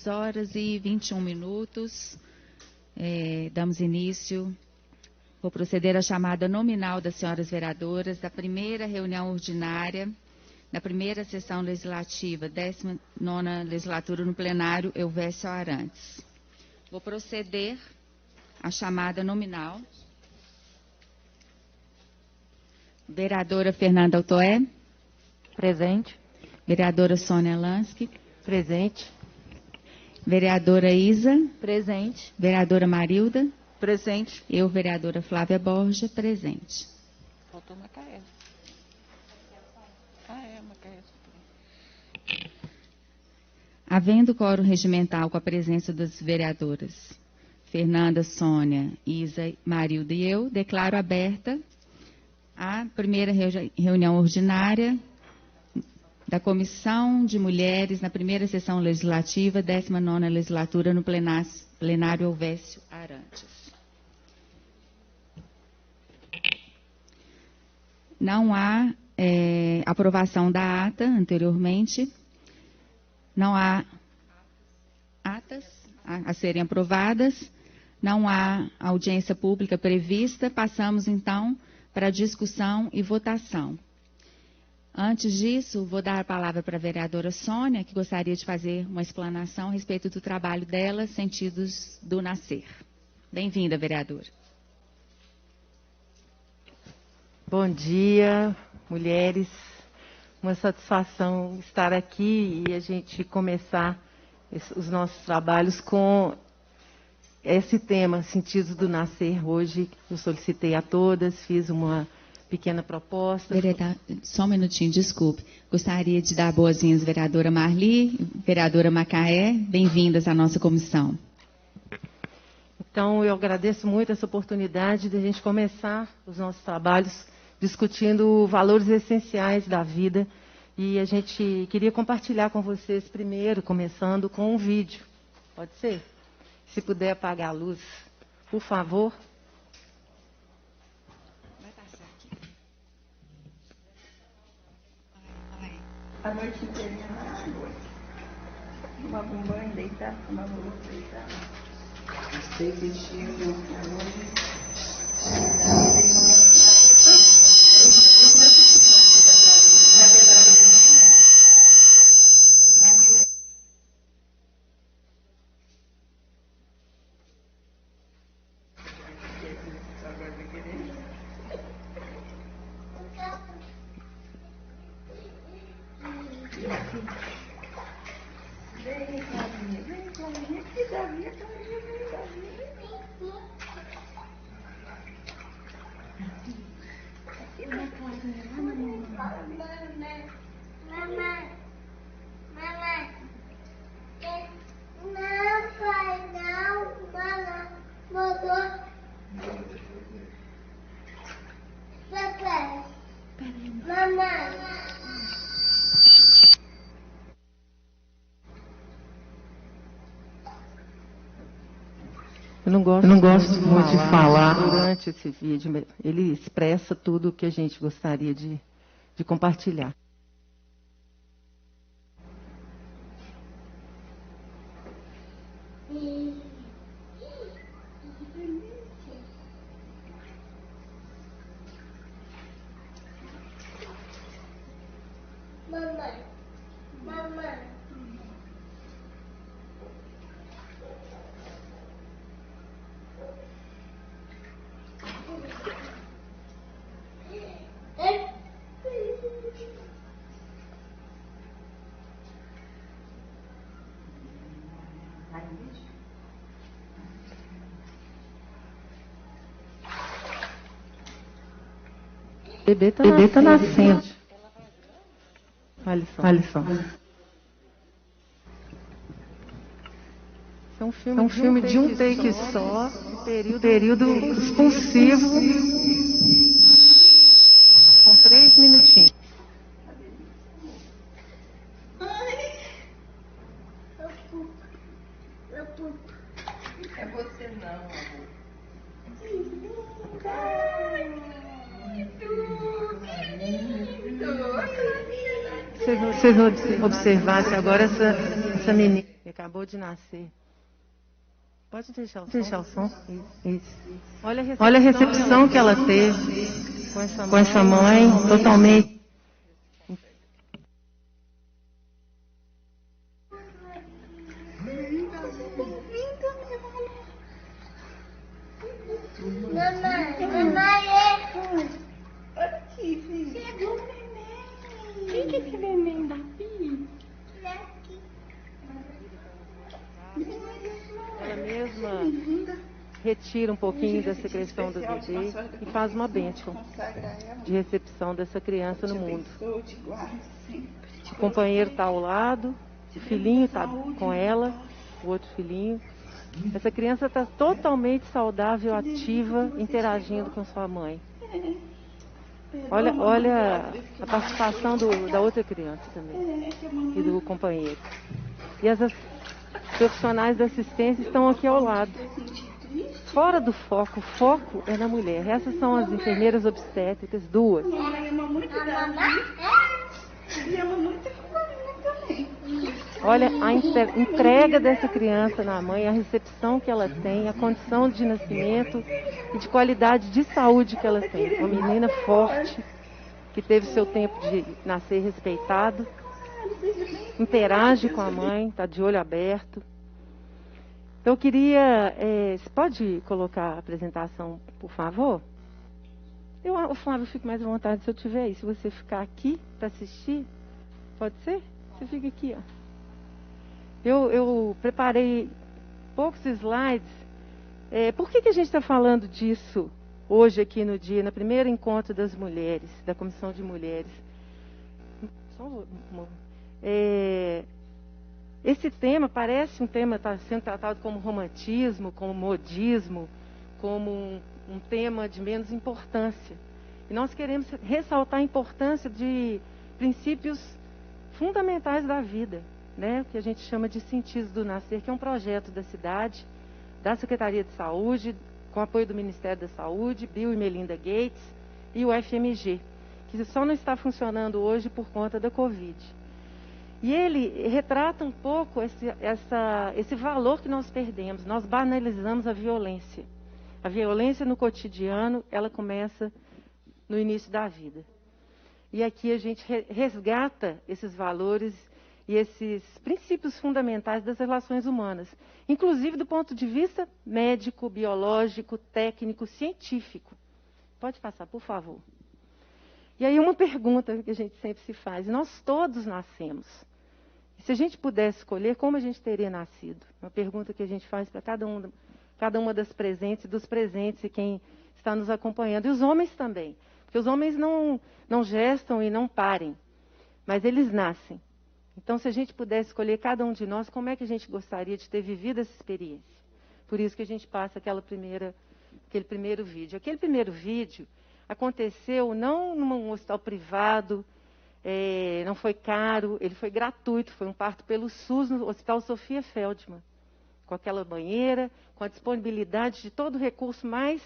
10h21. Damos início. Vou proceder à chamada nominal das senhoras vereadoras da primeira reunião ordinária da primeira sessão legislativa, 19ª legislatura no plenário Elvésio Arantes. Vou proceder à chamada nominal. Vereadora Fernanda Altoé. Presente. Vereadora Sônia Lansky. Presente. Vereadora Isa. Presente. Vereadora Marilda. Presente. Eu, vereadora Flávia Borja, presente. Faltou Macaé. Macaé. Havendo quórum regimental com a presença das vereadoras Fernanda, Sônia, Isa, Marilda e eu, declaro aberta a primeira reunião ordinária da Comissão de Mulheres na primeira sessão legislativa, 19ª legislatura no plenário Elvésio Arantes. Não há aprovação da ata anteriormente. Não há atas a serem aprovadas. Não há audiência pública prevista. Passamos, então, para discussão e votação. Antes disso, vou dar a palavra para a vereadora Sônia, que gostaria de fazer uma explanação a respeito do trabalho dela, Sentidos do Nascer. Bem-vinda, vereadora. Bom dia, mulheres. Uma satisfação estar aqui e a gente começar os nossos trabalhos com esse tema, Sentidos do Nascer. Hoje eu solicitei a todas, fiz uma pequena proposta. Vereadora, só um minutinho, desculpe. Gostaria de dar boas-vindas, vereadora Marli, vereadora Macaé. Bem-vindas à nossa comissão. Então, eu agradeço muito essa oportunidade de a gente começar os nossos trabalhos discutindo valores essenciais da vida. E a gente queria compartilhar com vocês primeiro, começando com um vídeo. Pode ser? Se puder apagar a luz, por favor. Vai passar aqui. A noite inteirinha na água. Tomava um banho, deitava, tomava outro, deitava. Sei que tinha meu filho. Eu não gosto muito de falar durante esse vídeo. Ele expressa tudo o que a gente gostaria de compartilhar. O bebê está nascendo. Olha só. É um filme de um take só, período expulsivo, com 3 minutinhos. É você não, amor. Se vocês observassem agora essa menina que acabou acabou de nascer. Pode deixar o som. Isso. Olha a recepção que ela teve com essa mãe, totalmente. Olha aqui, filho. Chegou o neném. Quem que é esse neném daqui? Ela mesma retira um pouquinho da secreção do bebê e faz uma bênção de recepção dessa criança no mundo. O companheiro está ao lado, o filhinho está com ela, o outro filhinho. Essa criança está totalmente saudável, ativa, interagindo com sua mãe. Olha a participação da outra criança também e do companheiro. E as profissionais da assistência estão aqui ao lado. Fora do foco, o foco é na mulher. Essas são as enfermeiras obstétricas, duas. Olha a entrega dessa criança na mãe, a recepção que ela tem, a condição de nascimento e de qualidade de saúde que ela tem. Uma menina forte, que teve seu tempo de nascer respeitado, interage com a mãe, está de olho aberto. Então eu queria... você pode colocar a apresentação, por favor? O Flávio, eu fico mais à vontade se eu tiver aí. Se você ficar aqui para assistir, pode ser? Você fica aqui, ó. Eu preparei poucos slides. Por que a gente está falando disso hoje aqui no dia, no primeiro encontro das mulheres, da Comissão de Mulheres? Esse tema parece um tema que está sendo tratado como romantismo, como modismo, como um tema de menos importância. E nós queremos ressaltar a importância de princípios fundamentais da vida, né? Que a gente chama de Sentidos do Nascer, que é um projeto da cidade, da Secretaria de Saúde, com apoio do Ministério da Saúde, Bill e Melinda Gates e o FMG, que só não está funcionando hoje por conta da Covid. E ele retrata um pouco esse valor que nós perdemos. Nós banalizamos a violência. A violência no cotidiano, ela começa no início da vida. E aqui a gente resgata esses valores e esses princípios fundamentais das relações humanas, inclusive do ponto de vista médico, biológico, técnico, científico. Pode passar, por favor. E aí uma pergunta que a gente sempre se faz: nós todos nascemos. E se a gente pudesse escolher, como a gente teria nascido? Uma pergunta que a gente faz para cada uma das presentes e dos presentes e quem está nos acompanhando. E os homens também. Porque os homens não gestam e não parem, mas eles nascem. Então, se a gente pudesse escolher cada um de nós, como é que a gente gostaria de ter vivido essa experiência? Por isso que a gente passa aquele primeiro vídeo. Aquele primeiro vídeo aconteceu não num hospital privado, não foi caro, ele foi gratuito, foi um parto pelo SUS no Hospital Sofia Feldman, com aquela banheira, com a disponibilidade de todo o recurso mais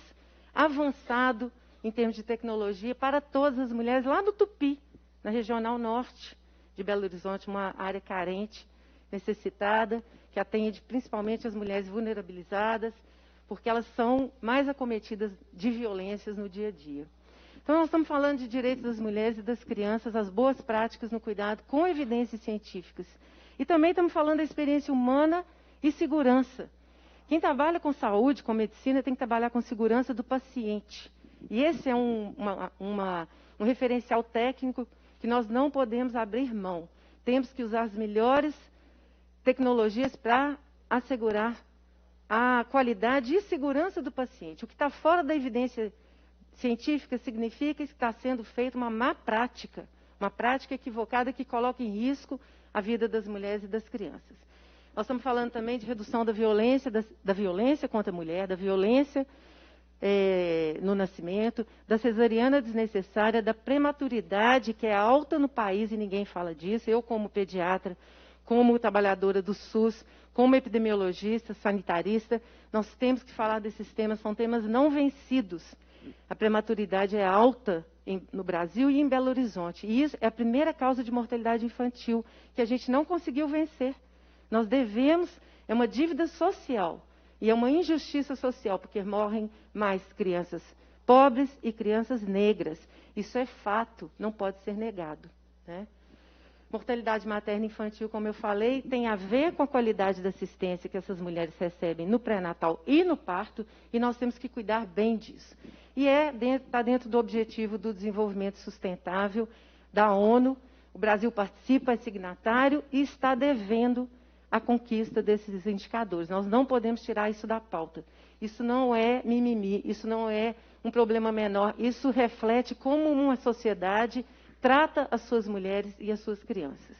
avançado em termos de tecnologia para todas as mulheres lá no Tupi, na Regional Norte de Belo Horizonte, uma área carente, necessitada, que atende principalmente as mulheres vulnerabilizadas, porque elas são mais acometidas de violências no dia a dia. Então, nós estamos falando de direitos das mulheres e das crianças, as boas práticas no cuidado com evidências científicas. E também estamos falando da experiência humana e segurança. Quem trabalha com saúde, com medicina, tem que trabalhar com segurança do paciente. E esse é um referencial técnico que nós não podemos abrir mão. Temos que usar as melhores tecnologias para assegurar a qualidade e segurança do paciente. O que está fora da evidência científica significa que está sendo feita uma má prática, uma prática equivocada que coloca em risco a vida das mulheres e das crianças. Nós estamos falando também de redução da violência, da violência contra a mulher, da violência no nascimento, da cesariana desnecessária, da prematuridade, que é alta no país e ninguém fala disso. Eu, como pediatra, como trabalhadora do SUS, como epidemiologista, sanitarista, nós temos que falar desses temas, são temas não vencidos. A prematuridade é alta no Brasil e em Belo Horizonte. E isso é a primeira causa de mortalidade infantil que a gente não conseguiu vencer. Nós devemos, é uma dívida social e é uma injustiça social, porque morrem mais crianças pobres e crianças negras. Isso é fato, não pode ser negado, né? Mortalidade materna e infantil, como eu falei, tem a ver com a qualidade da assistência que essas mulheres recebem no pré-natal e no parto, e nós temos que cuidar bem disso. E está dentro do objetivo do desenvolvimento sustentável da ONU. O Brasil participa, é signatário e está devendo a conquista desses indicadores. Nós não podemos tirar isso da pauta. Isso não é mimimi, isso não é um problema menor, isso reflete como uma sociedade trata as suas mulheres e as suas crianças.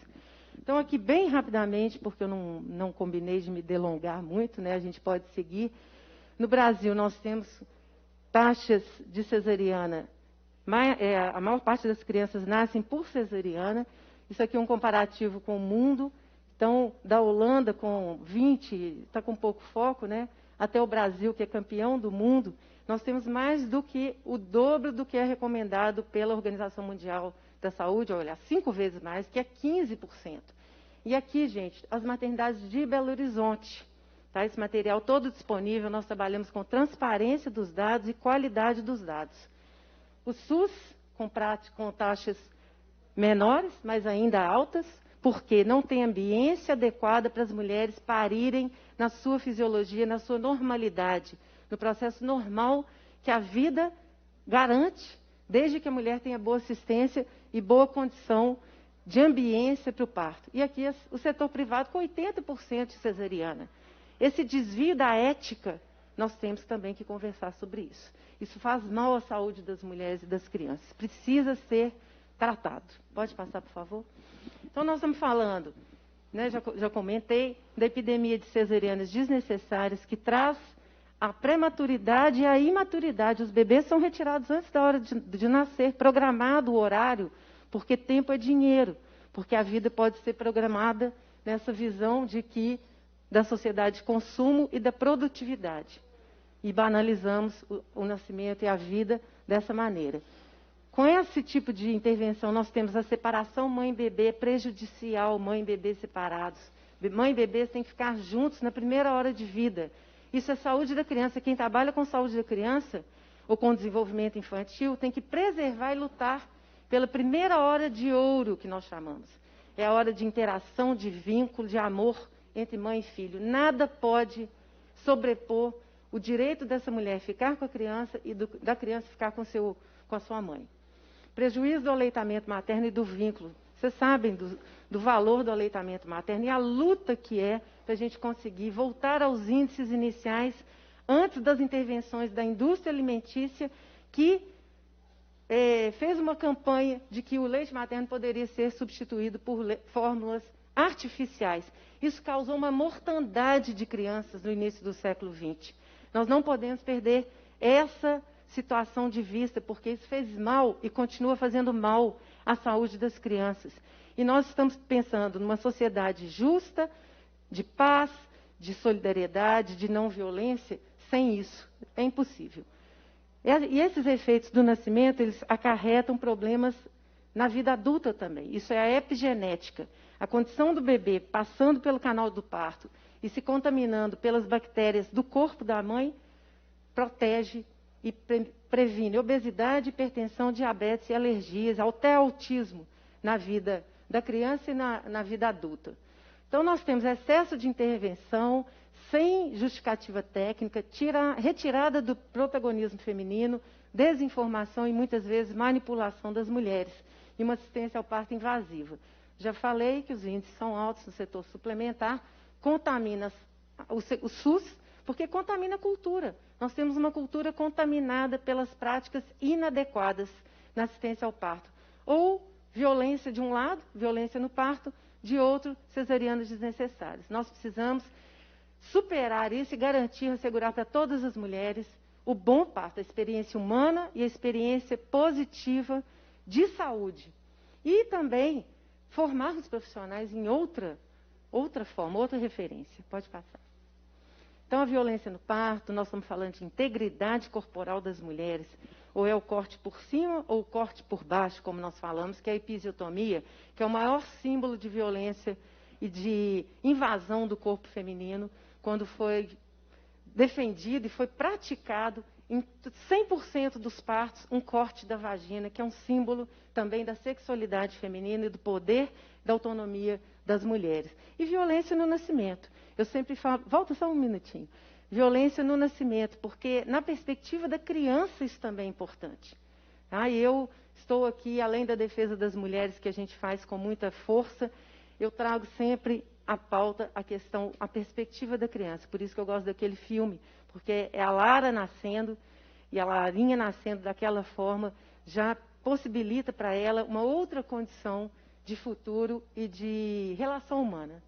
Então, aqui, bem rapidamente, porque eu não combinei de me delongar muito, né? A gente pode seguir. No Brasil, nós temos taxas de cesariana. A maior parte das crianças nascem por cesariana. Isso aqui é um comparativo com o mundo. Então, da Holanda, com 20, está com pouco foco, né? Até o Brasil, que é campeão do mundo, nós temos mais do que o dobro do que é recomendado pela Organização Mundial da Saúde, olha, 5 vezes mais, que é 15%. E aqui, gente, as maternidades de Belo Horizonte, tá? Esse material todo disponível, nós trabalhamos com transparência dos dados e qualidade dos dados. O SUS, com taxas menores, mas ainda altas, porque não tem ambiência adequada para as mulheres parirem na sua fisiologia, na sua normalidade, no processo normal que a vida garante, desde que a mulher tenha boa assistência e boa condição de ambiência para o parto. E aqui o setor privado com 80% de cesariana. Esse desvio da ética, nós temos também que conversar sobre isso. Isso faz mal à saúde das mulheres e das crianças. Precisa ser tratado. Pode passar, por favor? Então, nós estamos falando, né, já comentei, da epidemia de cesarianas desnecessárias, que traz a prematuridade e a imaturidade. Os bebês são retirados antes da hora de nascer, programado o horário, porque tempo é dinheiro, porque a vida pode ser programada nessa visão da sociedade de consumo e da produtividade. E banalizamos o nascimento e a vida dessa maneira. Com esse tipo de intervenção, nós temos a separação mãe-bebê prejudicial, mãe e bebê separados. Mãe e bebês têm que ficar juntos na primeira hora de vida. Isso é saúde da criança. Quem trabalha com saúde da criança, ou com desenvolvimento infantil, tem que preservar e lutar pela primeira hora de ouro, que nós chamamos. É a hora de interação, de vínculo, de amor entre mãe e filho. Nada pode sobrepor o direito dessa mulher ficar com a criança e da criança ficar com a sua mãe. Prejuízo do aleitamento materno e do vínculo. Vocês sabem do valor do aleitamento materno e a luta que é para a gente conseguir voltar aos índices iniciais antes das intervenções da indústria alimentícia, que fez uma campanha de que o leite materno poderia ser substituído por fórmulas artificiais. Isso causou uma mortandade de crianças no início do século XX. Nós não podemos perder essa situação de vista, porque isso fez mal e continua fazendo mal à saúde das crianças. E nós estamos pensando numa sociedade justa, de paz, de solidariedade, de não violência. Sem isso, é impossível. E esses efeitos do nascimento, eles acarretam problemas na vida adulta também. Isso é a epigenética. A condição do bebê passando pelo canal do parto e se contaminando pelas bactérias do corpo da mãe, protege e previne obesidade, hipertensão, diabetes e alergias, até autismo na vida da criança e na vida adulta. Então, nós temos excesso de intervenção, sem justificativa técnica, retirada do protagonismo feminino, desinformação e, muitas vezes, manipulação das mulheres, e uma assistência ao parto invasiva. Já falei que os índices são altos no setor suplementar, contamina o SUS, porque contamina a cultura. Nós temos uma cultura contaminada pelas práticas inadequadas na assistência ao parto. Ou violência de um lado, violência no parto, de outro, cesarianas desnecessárias. Nós precisamos superar isso e garantir, assegurar para todas as mulheres o bom parto, a experiência humana e a experiência positiva de saúde. E também formar os profissionais em outra forma, outra referência. Pode passar. Então, a violência no parto, nós estamos falando de integridade corporal das mulheres, ou é o corte por cima ou o corte por baixo, como nós falamos, que é a episiotomia, que é o maior símbolo de violência e de invasão do corpo feminino, quando foi defendido e foi praticado em 100% dos partos um corte da vagina, que é um símbolo também da sexualidade feminina e do poder da autonomia das mulheres. E violência no nascimento. Eu sempre falo, volta só um minutinho. Violência no nascimento, porque na perspectiva da criança isso também é importante. Eu estou aqui, além da defesa das mulheres, que a gente faz com muita força, eu trago sempre a pauta, a questão, a perspectiva da criança. Por isso que eu gosto daquele filme, porque é a Lara nascendo, e a Larinha nascendo daquela forma, já possibilita para ela uma outra condição de futuro e de relação humana.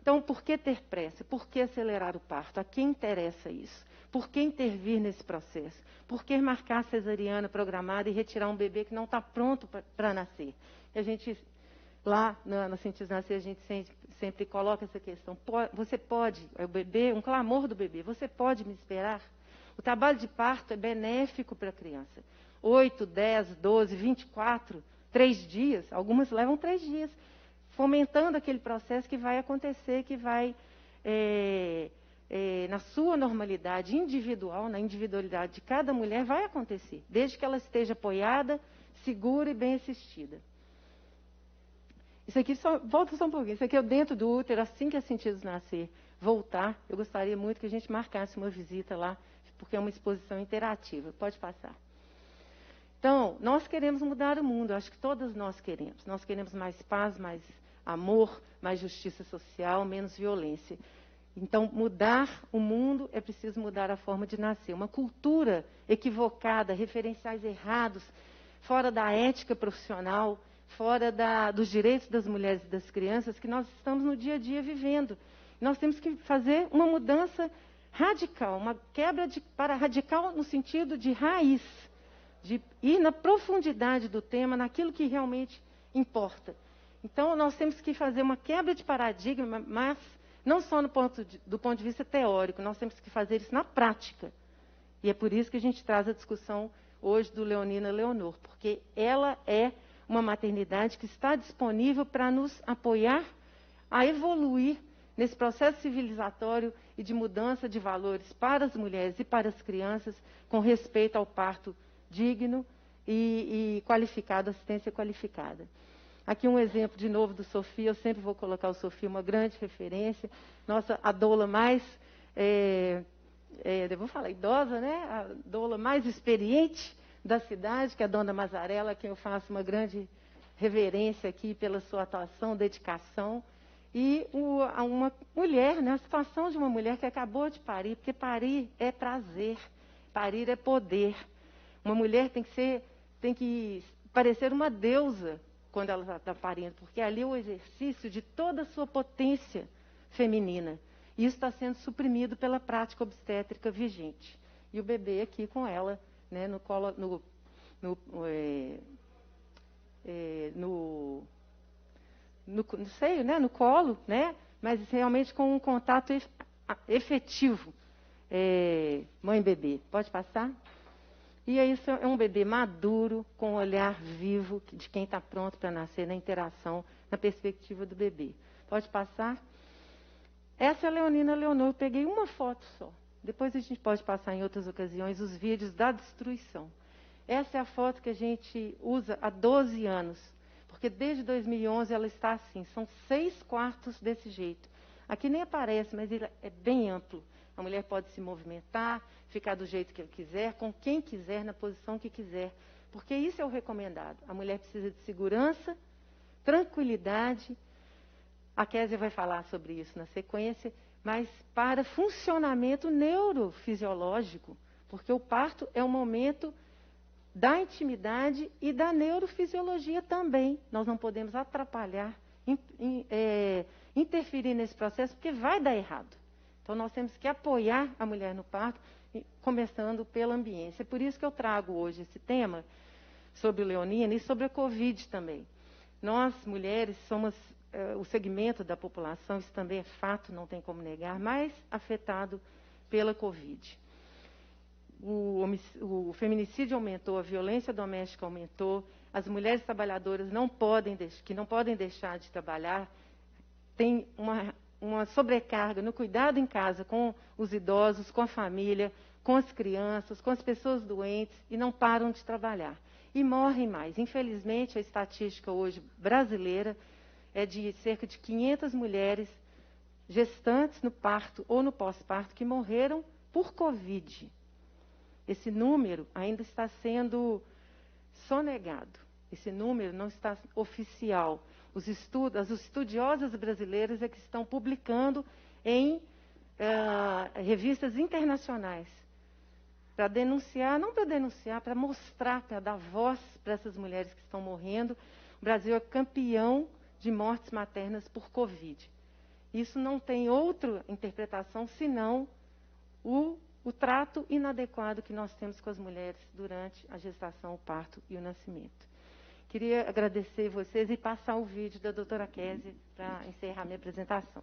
Então, por que ter pressa? Por que acelerar o parto? A quem interessa isso? Por que intervir nesse processo? Por que marcar a cesariana programada e retirar um bebê que não está pronto para nascer? E a gente, lá na Ciências Nascer, a gente sempre coloca essa questão. Você pode, é o bebê, um clamor do bebê, você pode me esperar? O trabalho de parto é benéfico para a criança. 8, 10, 12, 24, 3 dias, algumas levam 3 dias, fomentando aquele processo que vai acontecer, que vai, na sua normalidade individual, na individualidade de cada mulher, vai acontecer, desde que ela esteja apoiada, segura e bem assistida. Isso aqui, volta só um pouquinho, isso aqui é dentro do útero, assim que a Sentidos Nascer voltar, eu gostaria muito que a gente marcasse uma visita lá, porque é uma exposição interativa. Pode passar. Então, nós queremos mudar o mundo, acho que todas nós queremos. Nós queremos mais paz, mais amor, mais justiça social, menos violência. Então, mudar o mundo é preciso mudar a forma de nascer. Uma cultura equivocada, referenciais errados, fora da ética profissional, fora dos direitos das mulheres e das crianças, que nós estamos no dia a dia vivendo. Nós temos que fazer uma mudança radical, uma quebra para radical no sentido de raiz, de ir na profundidade do tema, naquilo que realmente importa. Então, nós temos que fazer uma quebra de paradigma, mas não só do ponto de vista teórico, nós temos que fazer isso na prática. E é por isso que a gente traz a discussão hoje do Leonina Leonor, porque ela é uma maternidade que está disponível para nos apoiar a evoluir nesse processo civilizatório e de mudança de valores para as mulheres e para as crianças, com respeito ao parto digno e qualificado, assistência qualificada. Aqui um exemplo, de novo, do Sofia. Eu sempre vou colocar o Sofia, uma grande referência. Nossa, a doula mais, eu vou falar idosa, né? A doula mais experiente da cidade, que é a dona Mazarela, a quem eu faço uma grande reverência aqui pela sua atuação, dedicação. E uma mulher, né? A situação de uma mulher que acabou de parir, porque parir é prazer, parir é poder. Uma mulher tem que parecer uma deusa quando ela está parindo, porque ali é o exercício de toda a sua potência feminina. E isso está sendo suprimido pela prática obstétrica vigente. E o bebê aqui com ela, né, no seio, né, no colo, né, mas realmente com um contato efetivo, mãe-bebê. Pode passar? E isso é um bebê maduro, com um olhar vivo de quem está pronto para nascer, na interação, na perspectiva do bebê. Pode passar? Essa é a Leonina Leonor. Eu peguei uma foto só. Depois a gente pode passar em outras ocasiões os vídeos da destruição. Essa é a foto que a gente usa há 12 anos. Porque desde 2011 ela está assim. São 6 quartos desse jeito. Aqui nem aparece, mas ele é bem amplo. A mulher pode se movimentar, ficar do jeito que ela quiser, com quem quiser, na posição que quiser. Porque isso é o recomendado. A mulher precisa de segurança, tranquilidade. A Kézia vai falar sobre isso na sequência, mas para funcionamento neurofisiológico. Porque o parto é um momento da intimidade e da neurofisiologia também. Nós não podemos atrapalhar, interferir nesse processo, porque vai dar errado. Então, nós temos que apoiar a mulher no parto, começando pela ambiência. É por isso que eu trago hoje esse tema sobre o Leonina e sobre a Covid também. Nós, mulheres, somos o segmento da população, isso também é fato, não tem como negar, mais afetado pela Covid. O feminicídio aumentou, a violência doméstica aumentou, as mulheres trabalhadoras que não podem deixar de trabalhar, têm uma sobrecarga no cuidado em casa com os idosos, com a família, com as crianças, com as pessoas doentes e não param de trabalhar. E morrem mais. Infelizmente, a estatística hoje brasileira é de cerca de 500 mulheres gestantes no parto ou no pós-parto que morreram por Covid. Esse número ainda está sendo sonegado. Esse número não está oficial. As estudiosas brasileiras é que estão publicando em revistas internacionais para denunciar, não para denunciar, para mostrar, para dar voz para essas mulheres que estão morrendo. O Brasil é campeão de mortes maternas por Covid. Isso não tem outra interpretação senão o trato inadequado que nós temos com as mulheres durante a gestação, o parto e o nascimento. Queria agradecer vocês e passar o vídeo da doutora Kézia para encerrar minha apresentação.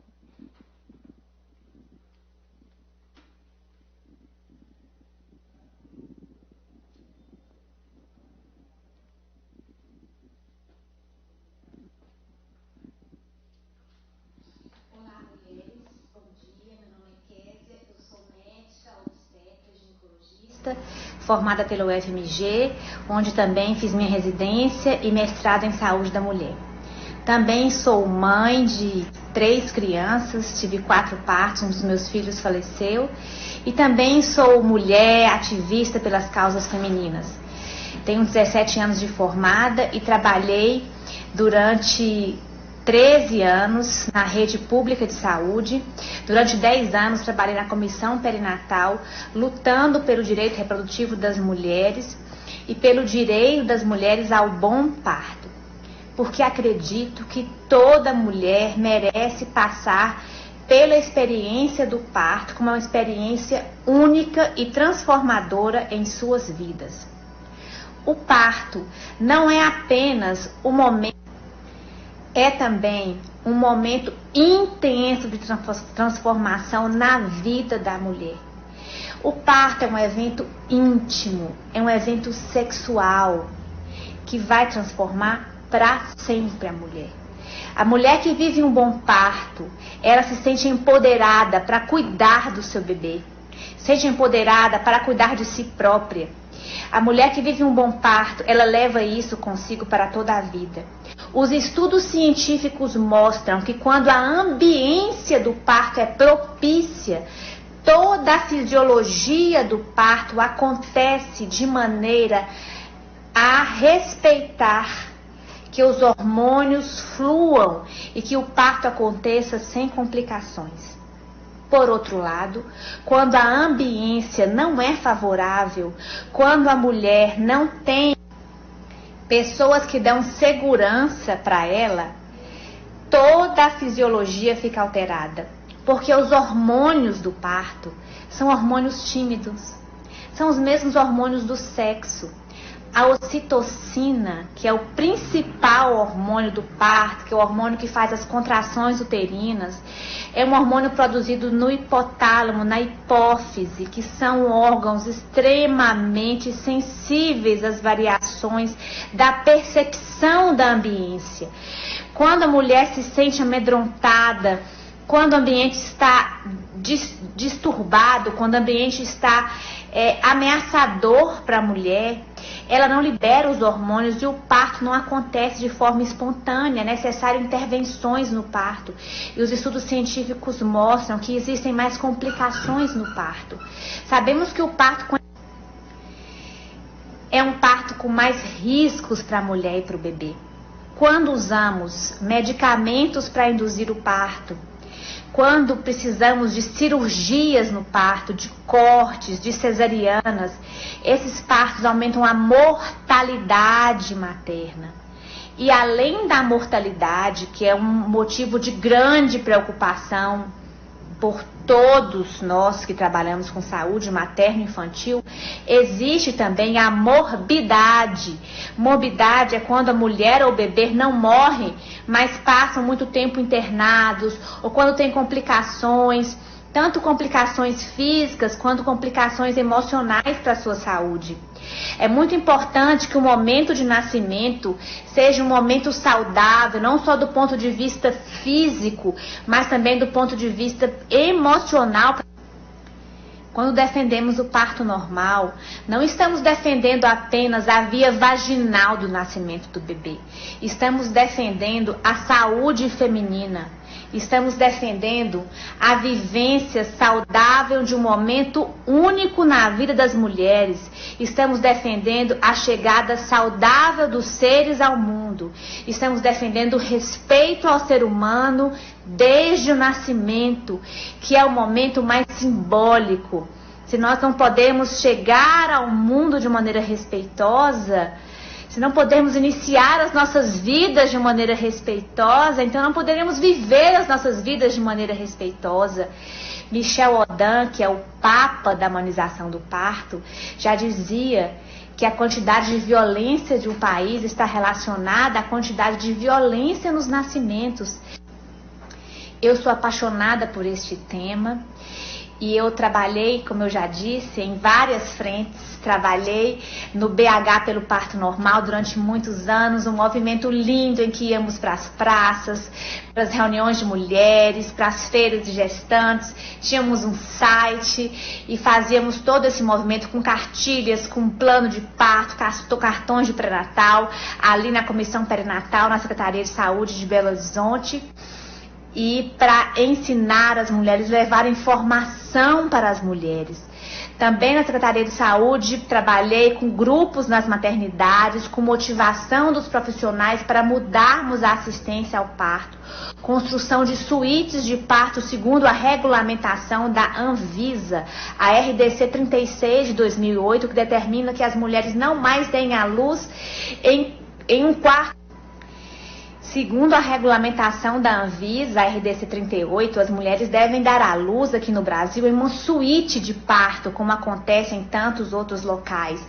Olá, mulheres. Bom dia. Meu nome é Kézia. Eu sou médica, obstetra, ginecologista, formada pela UFMG, onde também fiz minha residência e mestrado em saúde da mulher. Também sou mãe de 3 crianças, tive 4 partos, um dos meus filhos faleceu. E também sou mulher ativista pelas causas femininas. Tenho 17 anos de formada e trabalhei durante 13 anos na rede pública de saúde. Durante 10 anos trabalhei na comissão perinatal, lutando pelo direito reprodutivo das mulheres e pelo direito das mulheres ao bom parto. Porque acredito que toda mulher merece passar pela experiência do parto como uma experiência única e transformadora em suas vidas. O parto não é apenas um momento, é também um momento intenso de transformação na vida da mulher. O parto é um evento íntimo, é um evento sexual que vai transformar para sempre a mulher. A mulher que vive um bom parto, ela se sente empoderada para cuidar do seu bebê, se sente empoderada para cuidar de si própria. A mulher que vive um bom parto, ela leva isso consigo para toda a vida. Os estudos científicos mostram que quando a ambiência do parto é propícia, toda a fisiologia do parto acontece de maneira a respeitar que os hormônios fluam e que o parto aconteça sem complicações. Por outro lado, quando a ambiência não é favorável, quando a mulher não tem pessoas que dão segurança para ela, toda a fisiologia fica alterada. Porque os hormônios do parto são hormônios tímidos, são os mesmos hormônios do sexo. A ocitocina, que é o principal hormônio do parto, que é o hormônio que faz as contrações uterinas, é um hormônio produzido no hipotálamo, na hipófise, que são órgãos extremamente sensíveis às variações da percepção da ambiência. Quando a mulher se sente amedrontada, quando o ambiente está disturbado, quando o ambiente está ameaçador para a mulher, ela não libera os hormônios e o parto não acontece de forma espontânea, é necessário intervenções no parto. E os estudos científicos mostram que existem mais complicações no parto. Sabemos que o parto é um parto com mais riscos para a mulher e para o bebê. Quando usamos medicamentos para induzir o parto, quando precisamos de cirurgias no parto, de cortes, de cesarianas, esses partos aumentam a mortalidade materna. E além da mortalidade, que é um motivo de grande preocupação por todos nós que trabalhamos com saúde materno-infantil, existe também a morbidade. Morbidade é quando a mulher ou o bebê não morre, mas passam muito tempo internados, ou quando tem complicações, tanto complicações físicas quanto complicações emocionais para a sua saúde. É muito importante que o momento de nascimento seja um momento saudável, não só do ponto de vista físico, mas também do ponto de vista emocional. Quando defendemos o parto normal, não estamos defendendo apenas a via vaginal do nascimento do bebê. Estamos defendendo a saúde feminina. Estamos defendendo a vivência saudável de um momento único na vida das mulheres. Estamos defendendo a chegada saudável dos seres ao mundo. Estamos defendendo o respeito ao ser humano desde o nascimento, que é o momento mais simbólico. Se nós não podemos chegar ao mundo de maneira respeitosa, se não podemos iniciar as nossas vidas de maneira respeitosa, então não poderemos viver as nossas vidas de maneira respeitosa. Michel Odin, que é o papa da humanização do parto, já dizia que a quantidade de violência de um país está relacionada à quantidade de violência nos nascimentos. Eu sou apaixonada por este tema e eu trabalhei, como eu já disse, em várias frentes. Trabalhei no BH pelo parto normal durante muitos anos, um movimento lindo em que íamos para as praças, para as reuniões de mulheres, para as feiras de gestantes. Tínhamos um site e fazíamos todo esse movimento com cartilhas, com plano de parto, cartões de pré-natal, ali na Comissão Perinatal, na Secretaria de Saúde de Belo Horizonte. E para ensinar as mulheres, levar informação para as mulheres. Também na Secretaria de Saúde trabalhei com grupos nas maternidades, com motivação dos profissionais para mudarmos a assistência ao parto. Construção de suítes de parto segundo a regulamentação da Anvisa, a RDC 36 de 2008, que determina que as mulheres não mais deem à luz em um quarto. Segundo a regulamentação da Anvisa, a RDC 38, as mulheres devem dar à luz aqui no Brasil em uma suíte de parto, como acontece em tantos outros locais,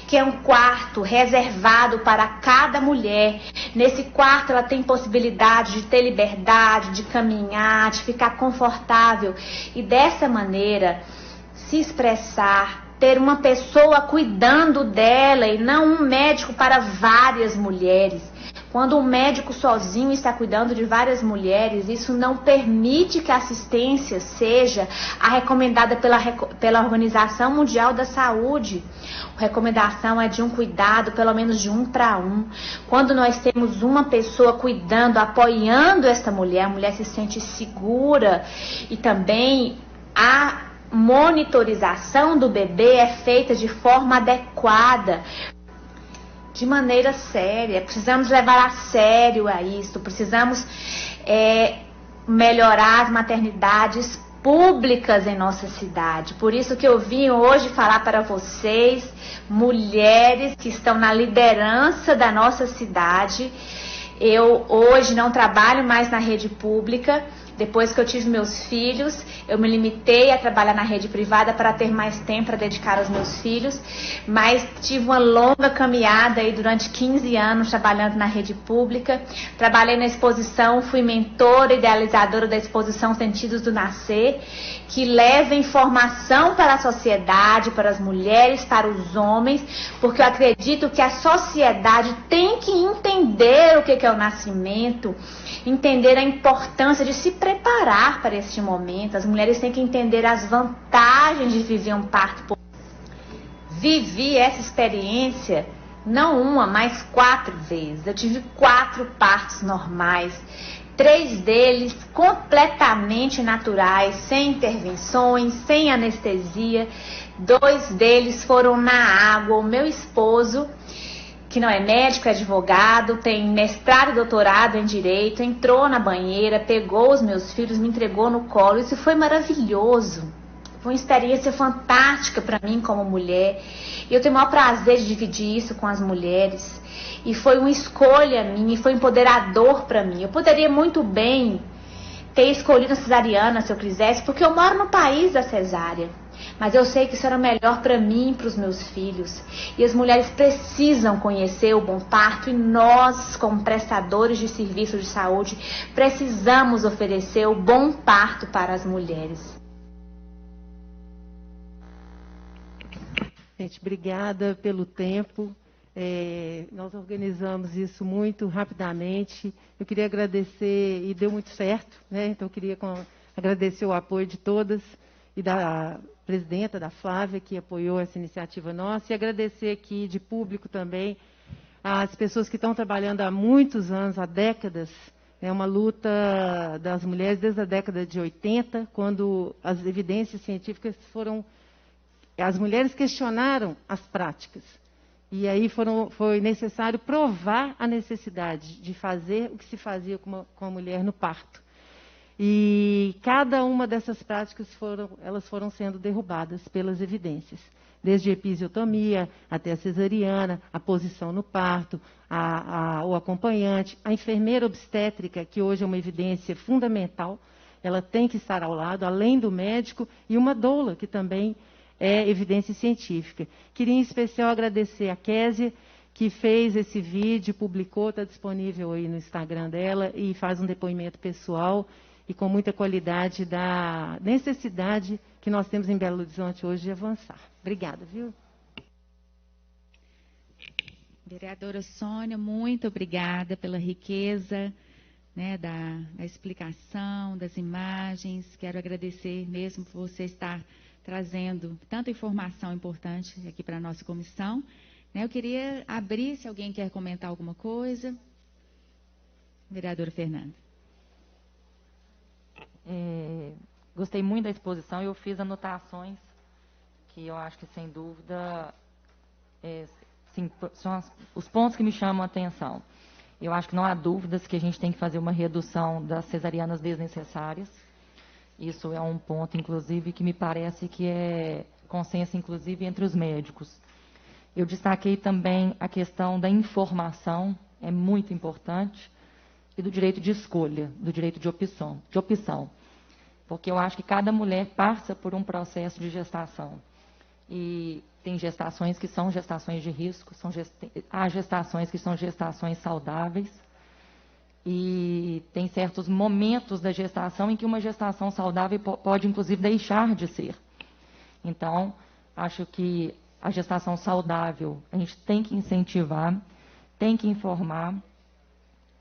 que é um quarto reservado para cada mulher. Nesse quarto ela tem possibilidade de ter liberdade, de caminhar, de ficar confortável e dessa maneira se expressar, ter uma pessoa cuidando dela e não um médico para várias mulheres. Quando um médico sozinho está cuidando de várias mulheres, isso não permite que a assistência seja a recomendada pela Organização Mundial da Saúde. A recomendação é de um cuidado, pelo menos de 1 para 1. Quando nós temos uma pessoa cuidando, apoiando esta mulher, a mulher se sente segura e também a monitorização do bebê é feita de forma adequada, de maneira séria. Precisamos levar a sério a isso, precisamos melhorar as maternidades públicas em nossa cidade. Por isso que eu vim hoje falar para vocês, mulheres que estão na liderança da nossa cidade. Eu hoje não trabalho mais na rede pública. Depois que eu tive meus filhos, eu me limitei a trabalhar na rede privada para ter mais tempo para dedicar aos meus filhos, mas tive uma longa caminhada aí durante 15 anos trabalhando na rede pública. Trabalhei na exposição, fui mentora e idealizadora da exposição Sentidos do Nascer, que leva informação para a sociedade, para as mulheres, para os homens, porque eu acredito que a sociedade tem que entender o que é o nascimento, entender a importância de se preparar para este momento. As mulheres têm que entender as vantagens de viver um parto. Vivi essa experiência não uma, mas 4 vezes. Eu tive 4 partos normais, 3 deles completamente naturais, sem intervenções, sem anestesia. 2 deles foram na água. O meu esposo, que não é médico, é advogado, tem mestrado e doutorado em Direito, entrou na banheira, pegou os meus filhos, me entregou no colo. Isso foi maravilhoso. Foi uma experiência fantástica para mim como mulher. E eu tenho o maior prazer de dividir isso com as mulheres. E foi uma escolha minha, e foi empoderador para mim. Eu poderia muito bem ter escolhido a cesariana se eu quisesse, porque eu moro no país da cesárea. Mas eu sei que isso era melhor para mim e para os meus filhos. E as mulheres precisam conhecer o bom parto e nós, como prestadores de serviços de saúde, precisamos oferecer o bom parto para as mulheres. Gente, obrigada pelo tempo. Nós organizamos isso muito rapidamente. Eu queria agradecer, e deu muito certo, né? Então, eu queria agradecer o apoio de todas e da presidenta, da Flávia, que apoiou essa iniciativa nossa, e agradecer aqui de público também as pessoas que estão trabalhando há muitos anos, há décadas. É uma luta das mulheres desde a década de 80, quando as evidências científicas foram... As mulheres questionaram as práticas. E aí foi necessário provar a necessidade de fazer o que se fazia com a mulher no parto. E cada uma dessas práticas elas foram sendo derrubadas pelas evidências. Desde a episiotomia até a cesariana, a posição no parto, o acompanhante, a enfermeira obstétrica, que hoje é uma evidência fundamental, ela tem que estar ao lado, além do médico, e uma doula, que também é evidência científica. Queria em especial agradecer a Késia, que fez esse vídeo, publicou, está disponível aí no Instagram dela, e faz um depoimento pessoal e com muita qualidade da necessidade que nós temos em Belo Horizonte hoje de avançar. Obrigada, viu? Vereadora Sônia, muito obrigada pela riqueza, né, da explicação, das imagens. Quero agradecer mesmo por você estar trazendo tanta informação importante aqui para a nossa comissão. Eu queria abrir, se alguém quer comentar alguma coisa. Vereadora Fernanda. Gostei muito da exposição e eu fiz anotações que eu acho que, sem dúvida, sim, são os pontos que me chamam a atenção. Eu acho que não há dúvidas que a gente tem que fazer uma redução das cesarianas desnecessárias. Isso é um ponto, inclusive, que me parece que é consenso, inclusive, entre os médicos. Eu destaquei também a questão da informação, é muito importante, e do direito de escolha, do direito de opção. Porque eu acho que cada mulher passa por um processo de gestação. E tem gestações que são gestações de risco, há gestações que são gestações saudáveis, e tem certos momentos da gestação em que uma gestação saudável pode, inclusive, deixar de ser. Então, acho que a gestação saudável a gente tem que incentivar, tem que informar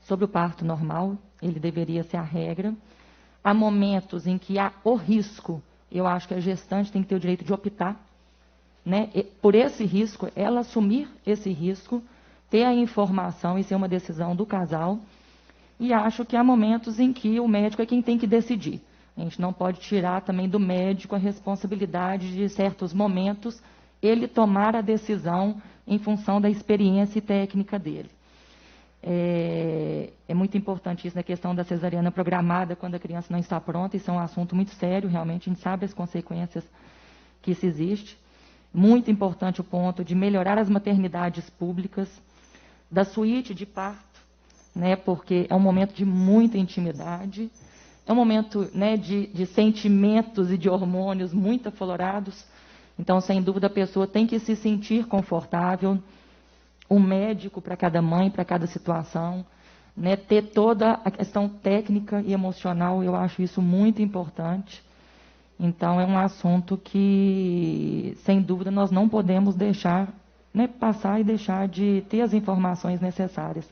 sobre o parto normal, ele deveria ser a regra. Há momentos em que há o risco, eu acho que a gestante tem que ter o direito de optar, né, por esse risco, ela assumir esse risco, ter a informação e ser uma decisão do casal. E acho que há momentos em que o médico é quem tem que decidir. A gente não pode tirar também do médico a responsabilidade de, certos momentos, ele tomar a decisão em função da experiência e técnica dele. É muito importante isso na questão da cesariana programada quando a criança não está pronta. Isso é um assunto muito sério, realmente, a gente sabe as consequências que isso existe. Muito importante o ponto de melhorar as maternidades públicas, da suíte de parto, né, porque é um momento de muita intimidade, é um momento, né, de sentimentos e de hormônios muito aflorados. Então, sem dúvida, a pessoa tem que se sentir confortável, um médico para cada mãe, para cada situação, né, ter toda a questão técnica e emocional, eu acho isso muito importante. Então, é um assunto que, sem dúvida, nós não podemos deixar, né, passar e deixar de ter as informações necessárias.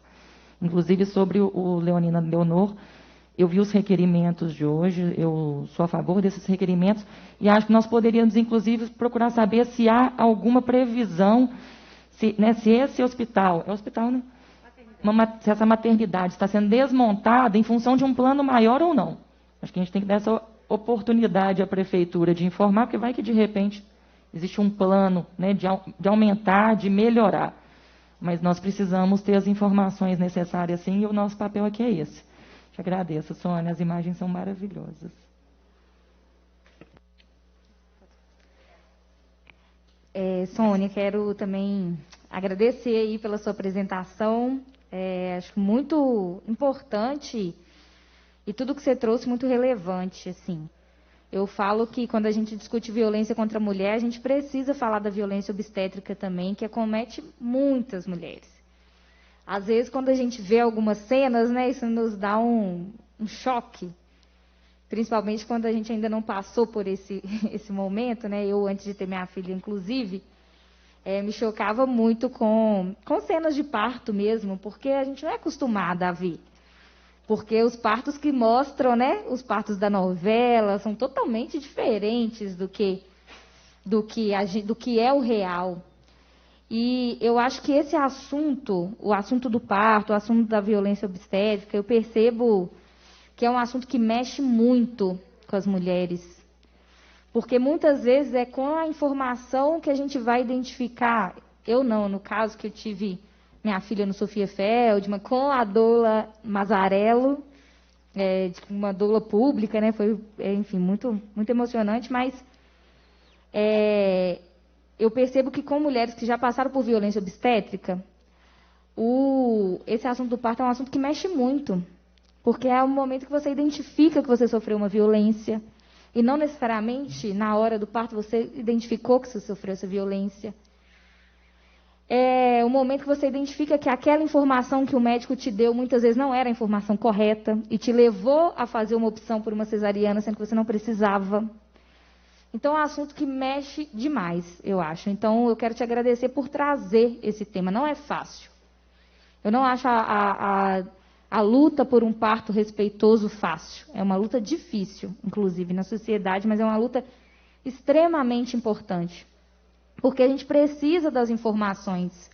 Inclusive, sobre o Leonina Leonor, eu vi os requerimentos de hoje, eu sou a favor desses requerimentos, e acho que nós poderíamos, inclusive, procurar saber se há alguma previsão, se esse hospital, né? Se essa maternidade está sendo desmontada em função de um plano maior ou não. Acho que a gente tem que dar essa oportunidade à prefeitura de informar, porque vai que, de repente, existe um plano, né, de aumentar, de melhorar. Mas nós precisamos ter as informações necessárias, sim, e o nosso papel aqui é esse. Te agradeço, Sônia, as imagens são maravilhosas. Sônia, quero também agradecer aí pela sua apresentação. Acho muito importante e tudo que você trouxe muito relevante, assim. Eu falo que quando a gente discute violência contra a mulher, a gente precisa falar da violência obstétrica também, que acomete muitas mulheres. Às vezes, quando a gente vê algumas cenas, né, isso nos dá um choque. Principalmente quando a gente ainda não passou por esse momento, né? Eu, antes de ter minha filha, inclusive, me chocava muito com cenas de parto mesmo, porque a gente não é acostumada a ver. Porque os partos que mostram, né, os partos da novela, são totalmente diferentes do que é o real. E eu acho que esse assunto, o assunto do parto, o assunto da violência obstétrica, eu percebo que é um assunto que mexe muito com as mulheres. Porque muitas vezes é com a informação que a gente vai identificar. Eu não, no caso que eu tive minha filha no Sofia Feldman, com a doula Mazarello, uma doula pública, né? Foi, enfim, muito, muito emocionante, mas eu percebo que com mulheres que já passaram por violência obstétrica, esse assunto do parto é um assunto que mexe muito, porque é o momento que você identifica que você sofreu uma violência, e não necessariamente na hora do parto você identificou que você sofreu essa violência. É o momento que você identifica que aquela informação que o médico te deu muitas vezes não era a informação correta e te levou a fazer uma opção por uma cesariana, sendo que você não precisava. Então, é um assunto que mexe demais, eu acho. Então, eu quero te agradecer por trazer esse tema. Não é fácil. Eu não acho a luta por um parto respeitoso fácil. É uma luta difícil, inclusive, na sociedade, mas é uma luta extremamente importante. Porque a gente precisa das informações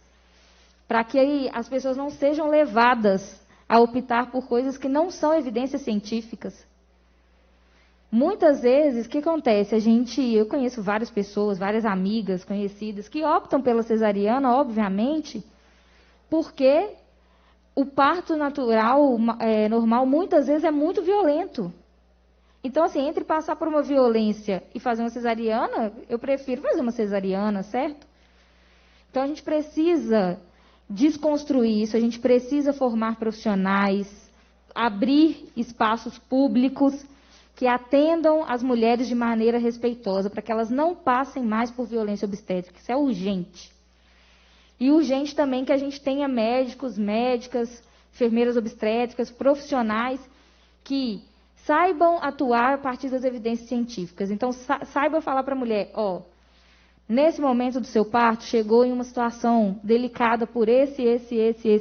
para que as pessoas não sejam levadas a optar por coisas que não são evidências científicas. Muitas vezes, o que acontece? Eu conheço várias pessoas, várias amigas conhecidas, que optam pela cesariana, obviamente, porque o parto natural, normal, muitas vezes é muito violento. Então, assim, entre passar por uma violência e fazer uma cesariana, eu prefiro fazer uma cesariana, certo? Então, a gente precisa desconstruir isso, a gente precisa formar profissionais, abrir espaços públicos que atendam as mulheres de maneira respeitosa, para que elas não passem mais por violência obstétrica. Isso é urgente. E urgente também que a gente tenha médicos, médicas, enfermeiras obstétricas, profissionais que saibam atuar a partir das evidências científicas. Então, saiba falar para a mulher, nesse momento do seu parto, chegou em uma situação delicada por esse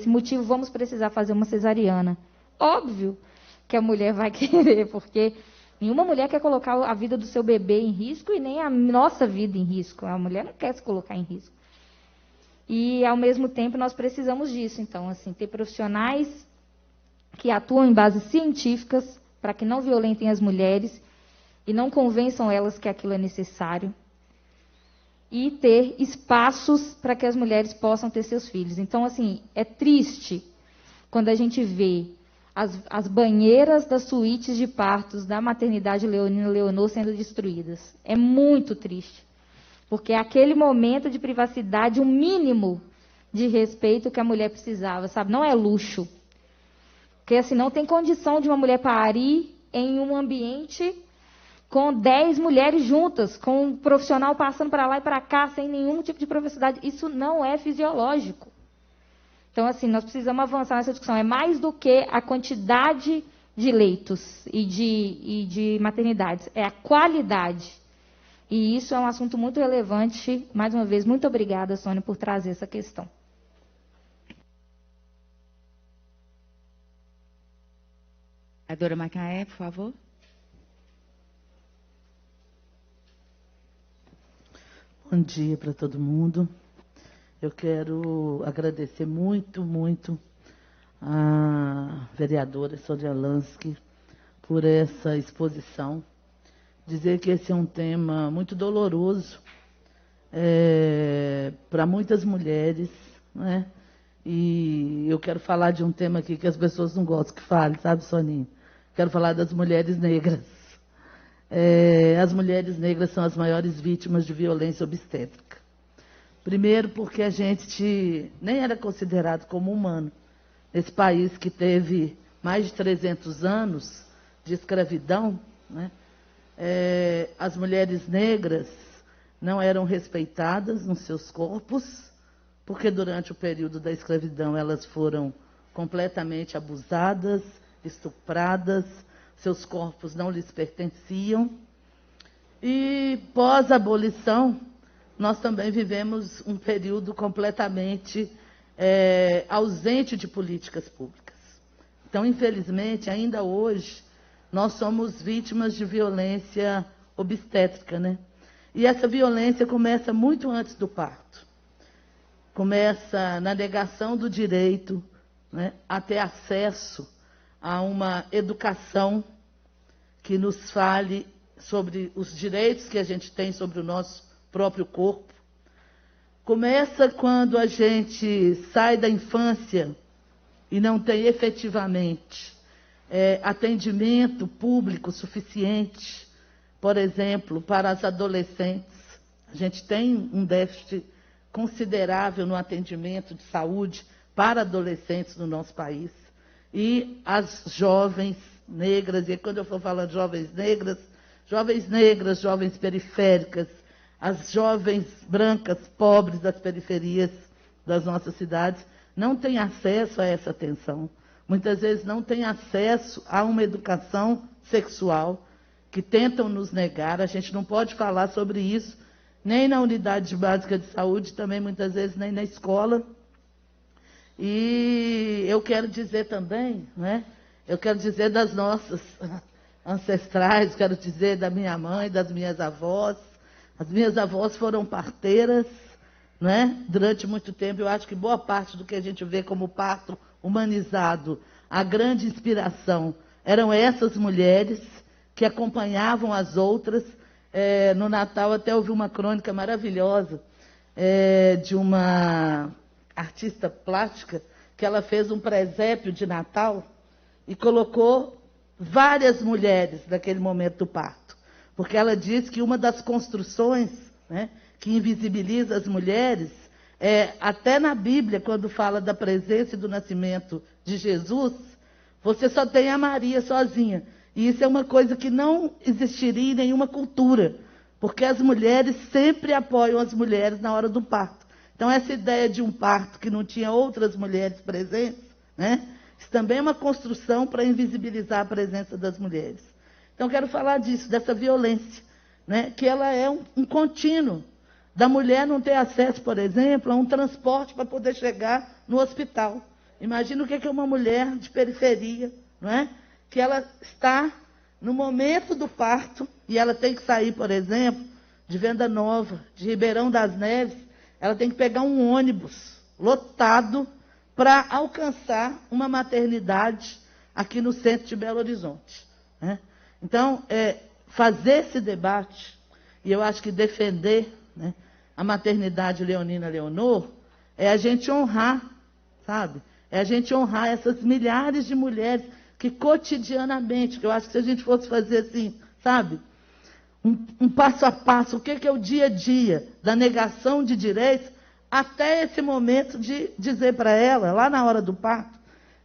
motivo, vamos precisar fazer uma cesariana. Óbvio que a mulher vai querer, porque nenhuma mulher quer colocar a vida do seu bebê em risco e nem a nossa vida em risco. A mulher não quer se colocar em risco. E, ao mesmo tempo, nós precisamos disso. Então, assim, ter profissionais que atuam em bases científicas para que não violentem as mulheres e não convençam elas que aquilo é necessário. E ter espaços para que as mulheres possam ter seus filhos. Então, assim, é triste quando a gente vê as banheiras das suítes de partos da maternidade Leonina Leonor sendo destruídas. É muito triste. Porque é aquele momento de privacidade, um mínimo de respeito que a mulher precisava, sabe? Não é luxo. Porque assim, não tem condição de uma mulher parir em um ambiente com 10 mulheres juntas, com um profissional passando para lá e para cá, sem nenhum tipo de privacidade. Isso não é fisiológico. Então, assim, nós precisamos avançar nessa discussão. É mais do que a quantidade de leitos e de maternidades. É a qualidade. E isso é um assunto muito relevante. Mais uma vez, muito obrigada, Sônia, por trazer essa questão. A Dora Macaé, por favor. Bom dia para todo mundo. Eu quero agradecer muito, muito a vereadora Sônia Lansky por essa exposição. Dizer que esse é um tema muito doloroso para muitas mulheres, né? E eu quero falar de um tema aqui que as pessoas não gostam que fale, sabe, Soninha? Quero falar das mulheres negras. As mulheres negras são as maiores vítimas de violência obstétrica. Primeiro porque a gente nem era considerado como humano. Nesse país que teve mais de 300 anos de escravidão, né? As mulheres negras não eram respeitadas nos seus corpos, porque durante o período da escravidão elas foram completamente abusadas, estupradas, seus corpos não lhes pertenciam. E pós-abolição, nós também vivemos um período completamente ausente de políticas públicas. Então, infelizmente, ainda hoje, nós somos vítimas de violência obstétrica, né? E essa violência começa muito antes do parto. Começa na negação do direito, né, a ter acesso a uma educação que nos fale sobre os direitos que a gente tem sobre o nosso próprio corpo. Começa quando a gente sai da infância e não tem efetivamente atendimento público suficiente, por exemplo, para as adolescentes. A gente tem um déficit considerável no atendimento de saúde para adolescentes no nosso país. E as jovens negras, e quando eu for falando jovens negras, jovens periféricas, as jovens brancas, pobres das periferias das nossas cidades, não têm acesso a essa atenção. Muitas vezes não têm acesso a uma educação sexual que tentam nos negar. A gente não pode falar sobre isso, nem na unidade básica de saúde, também muitas vezes nem na escola. E eu quero dizer também, né? Eu quero dizer das nossas ancestrais, quero dizer da minha mãe, das minhas avós. As minhas avós foram parteiras, né? Durante muito tempo. Eu acho que boa parte do que a gente vê como parto humanizado, a grande inspiração, eram essas mulheres que acompanhavam as outras. No Natal até ouvi uma crônica maravilhosa de uma artista plástica, que ela fez um presépio de Natal e colocou várias mulheres naquele momento do parto. Porque ela diz que uma das construções, né, que invisibiliza as mulheres, até na Bíblia, quando fala da presença e do nascimento de Jesus, você só tem a Maria sozinha. E isso é uma coisa que não existiria em nenhuma cultura, porque as mulheres sempre apoiam as mulheres na hora do parto. Então, essa ideia de um parto que não tinha outras mulheres presentes, né, isso também é uma construção para invisibilizar a presença das mulheres. Então, quero falar disso, dessa violência, né, que ela é um contínuo, da mulher não ter acesso, por exemplo, a um transporte para poder chegar no hospital. Imagina o que é uma mulher de periferia, não é? Que ela está no momento do parto e ela tem que sair, por exemplo, de Venda Nova, de Ribeirão das Neves, ela tem que pegar um ônibus lotado para alcançar uma maternidade aqui no centro de Belo Horizonte, né? Então, fazer esse debate, e eu acho que defender, né, a maternidade Leonina Leonor, é a gente honrar, sabe? É a gente honrar essas milhares de mulheres que cotidianamente, que eu acho que se a gente fosse fazer assim, sabe, um passo a passo, o que é o dia a dia da negação de direitos, até esse momento de dizer para ela, lá na hora do parto,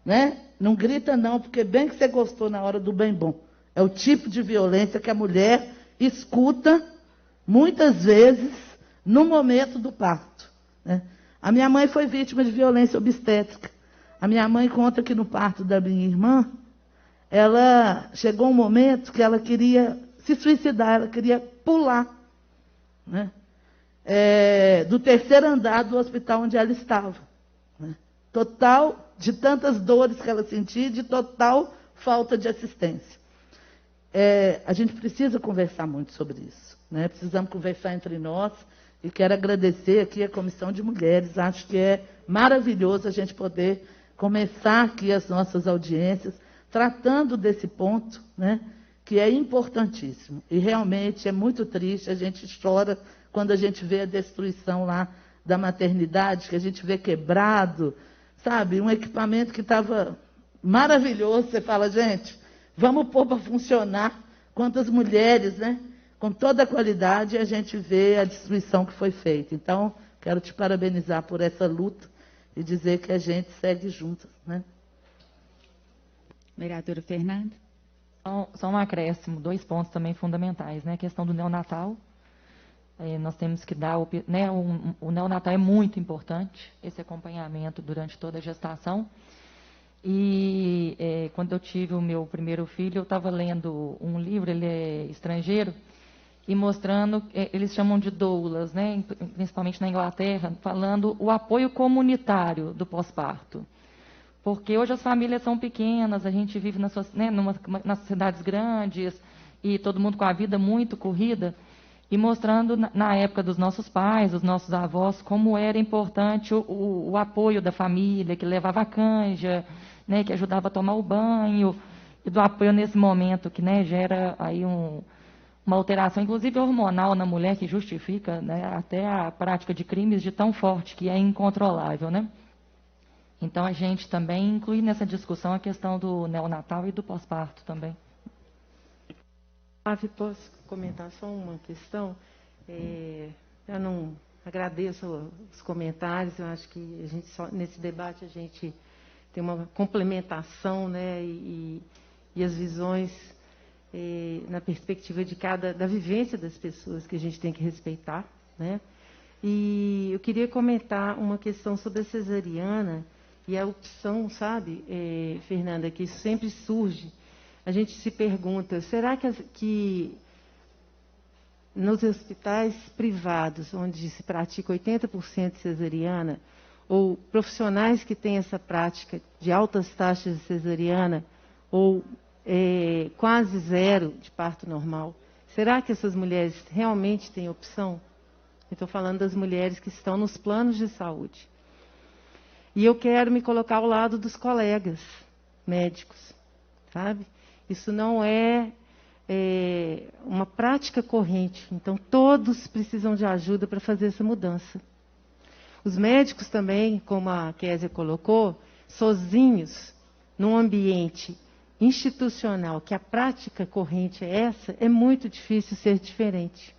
né, não grita não, porque bem que você gostou na hora do bem bom. É o tipo de violência que a mulher escuta, muitas vezes, no momento do parto, né? A minha mãe foi vítima de violência obstétrica. A minha mãe conta que no parto da minha irmã, ela chegou um momento que ela queria se suicidar, ela queria pular, né, do terceiro andar do hospital onde ela estava, né? Total, de tantas dores que ela sentia, de total falta de assistência. A gente precisa conversar muito sobre isso, né? Precisamos conversar entre nós, e quero agradecer aqui a Comissão de Mulheres. Acho que é maravilhoso a gente poder começar aqui as nossas audiências tratando desse ponto, né, que é importantíssimo. E realmente é muito triste, a gente chora quando a gente vê a destruição lá da maternidade, que a gente vê quebrado, sabe, um equipamento que estava maravilhoso. Você fala, gente, vamos pôr para funcionar. Quantas mulheres, né, com toda a qualidade, a gente vê a destruição que foi feita. Então, quero te parabenizar por essa luta e dizer que a gente segue juntas, né? Vereadora Fernanda. Só um acréscimo, 2 pontos também fundamentais, né? A questão do neonatal. Nós temos que dar, né, o neonatal é muito importante, esse acompanhamento durante toda a gestação. E quando eu tive o meu primeiro filho, eu estava lendo um livro, ele é estrangeiro, e mostrando, eles chamam de doulas, né, principalmente na Inglaterra, falando o apoio comunitário do pós-parto. Porque hoje as famílias são pequenas, a gente vive nas cidades grandes e todo mundo com a vida muito corrida, e mostrando na época dos nossos pais, dos nossos avós, como era importante o apoio da família, que levava a canja, né, que ajudava a tomar o banho, e do apoio nesse momento que, né, gera aí uma alteração, inclusive hormonal na mulher, que justifica, né, até a prática de crimes de tão forte que é incontrolável, né? Então a gente também inclui nessa discussão a questão do neonatal e do pós-parto também. Posso comentar só uma questão? Eu não agradeço os comentários, eu acho que a gente nesse debate a gente tem uma complementação, né, e as visões na perspectiva da vivência das pessoas que a gente tem que respeitar, né? E eu queria comentar uma questão sobre a cesariana e a opção, sabe, Fernanda, que isso sempre surge. A gente se pergunta, será que nos hospitais privados, onde se pratica 80% de cesariana, ou profissionais que têm essa prática de altas taxas de cesariana, ou quase zero de parto normal, será que essas mulheres realmente têm opção? Eu estou falando das mulheres que estão nos planos de saúde. E eu quero me colocar ao lado dos colegas médicos, sabe? Isso não é uma prática corrente. Então, todos precisam de ajuda para fazer essa mudança. Os médicos também, como a Kézia colocou, sozinhos, num ambiente institucional, que a prática corrente é essa, é muito difícil ser diferente.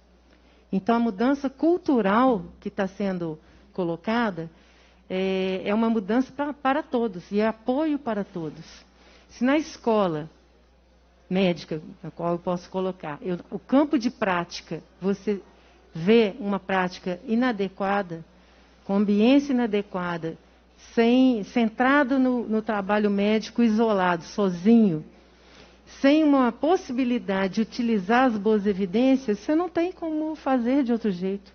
Então, a mudança cultural que está sendo colocada é uma mudança para todos, e é apoio para todos. Se na escola médica, na qual eu posso colocar, o campo de prática, você vê uma prática inadequada, com ambiência inadequada, centrado no trabalho médico isolado, sozinho, sem uma possibilidade de utilizar as boas evidências, você não tem como fazer de outro jeito.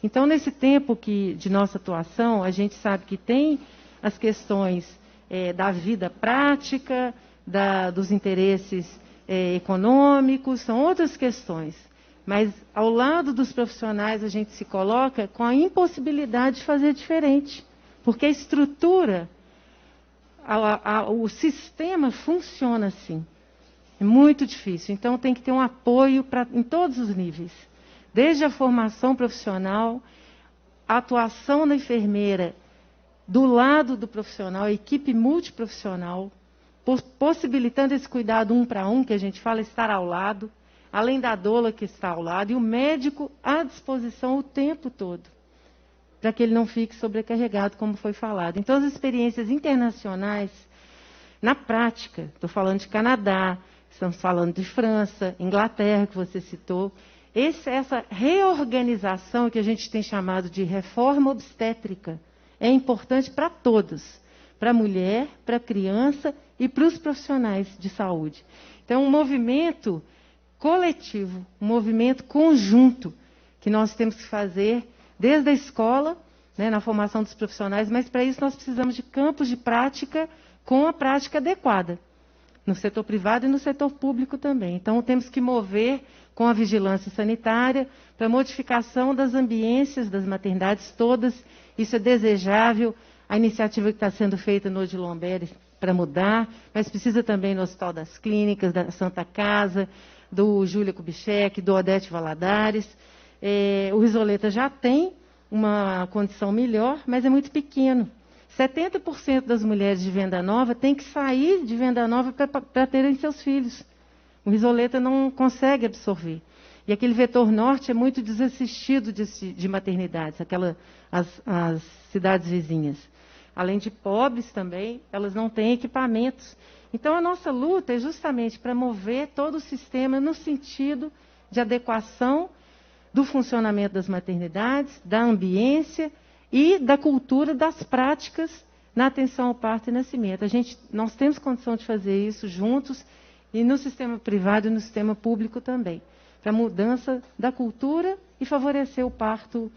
Então, nesse tempo de nossa atuação, a gente sabe que tem as questões da vida prática, dos interesses econômicos, são outras questões. Mas, ao lado dos profissionais, a gente se coloca com a impossibilidade de fazer diferente. Porque a estrutura, o sistema funciona assim. É muito difícil. Então, tem que ter um apoio em todos os níveis. Desde a formação profissional, a atuação da enfermeira do lado do profissional, a equipe multiprofissional, possibilitando esse cuidado um para um, que a gente fala, estar ao lado, além da doula que está ao lado, e o médico à disposição o tempo todo, para que ele não fique sobrecarregado, como foi falado. Então, as experiências internacionais, na prática, estou falando de Canadá, estamos falando de França, Inglaterra, que você citou, essa reorganização que a gente tem chamado de reforma obstétrica é importante para todos, para a mulher, para a criança e para os profissionais de saúde. Então, um movimento coletivo, um movimento conjunto que nós temos que fazer desde a escola, né, na formação dos profissionais, mas para isso nós precisamos de campos de prática com a prática adequada, no setor privado e no setor público também. Então, temos que mover com a vigilância sanitária para a modificação das ambiências das maternidades todas. Isso é desejável. A iniciativa que está sendo feita no Odilon-Beres para mudar, mas precisa também no Hospital das Clínicas, da Santa Casa, do Júlia Kubitschek, do Odete Valadares. O Risoleta já tem uma condição melhor, mas é muito pequeno. 70% das mulheres de Venda Nova têm que sair de Venda Nova para terem seus filhos. O Risoleta não consegue absorver. E aquele vetor norte é muito desassistido de maternidades, as cidades vizinhas. Além de pobres também, elas não têm equipamentos. Então, a nossa luta é justamente para mover todo o sistema no sentido de adequação do funcionamento das maternidades, da ambiência e da cultura das práticas na atenção ao parto e nascimento. Nós temos condição de fazer isso juntos, e no sistema privado e no sistema público também, para a mudança da cultura e favorecer o parto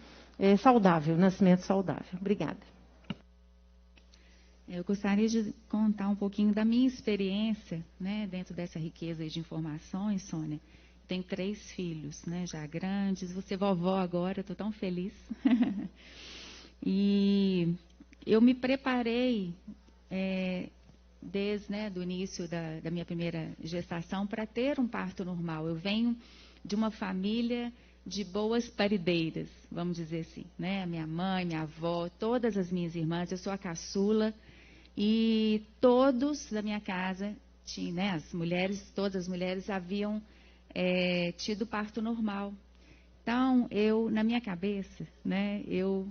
saudável, o nascimento saudável. Obrigada. Eu gostaria de contar um pouquinho da minha experiência, né, dentro dessa riqueza de informações, Sônia. Tenho 3 filhos, né, já grandes. Vou ser vovó agora, estou tão feliz. E eu me preparei desde o início da minha primeira gestação para ter um parto normal. Eu venho de uma família de boas parideiras, vamos dizer assim, né? A minha mãe, minha avó, todas as minhas irmãs, eu sou a caçula. E todos da minha casa, né, todas as mulheres haviam tido parto normal. Então, na minha cabeça, né, eu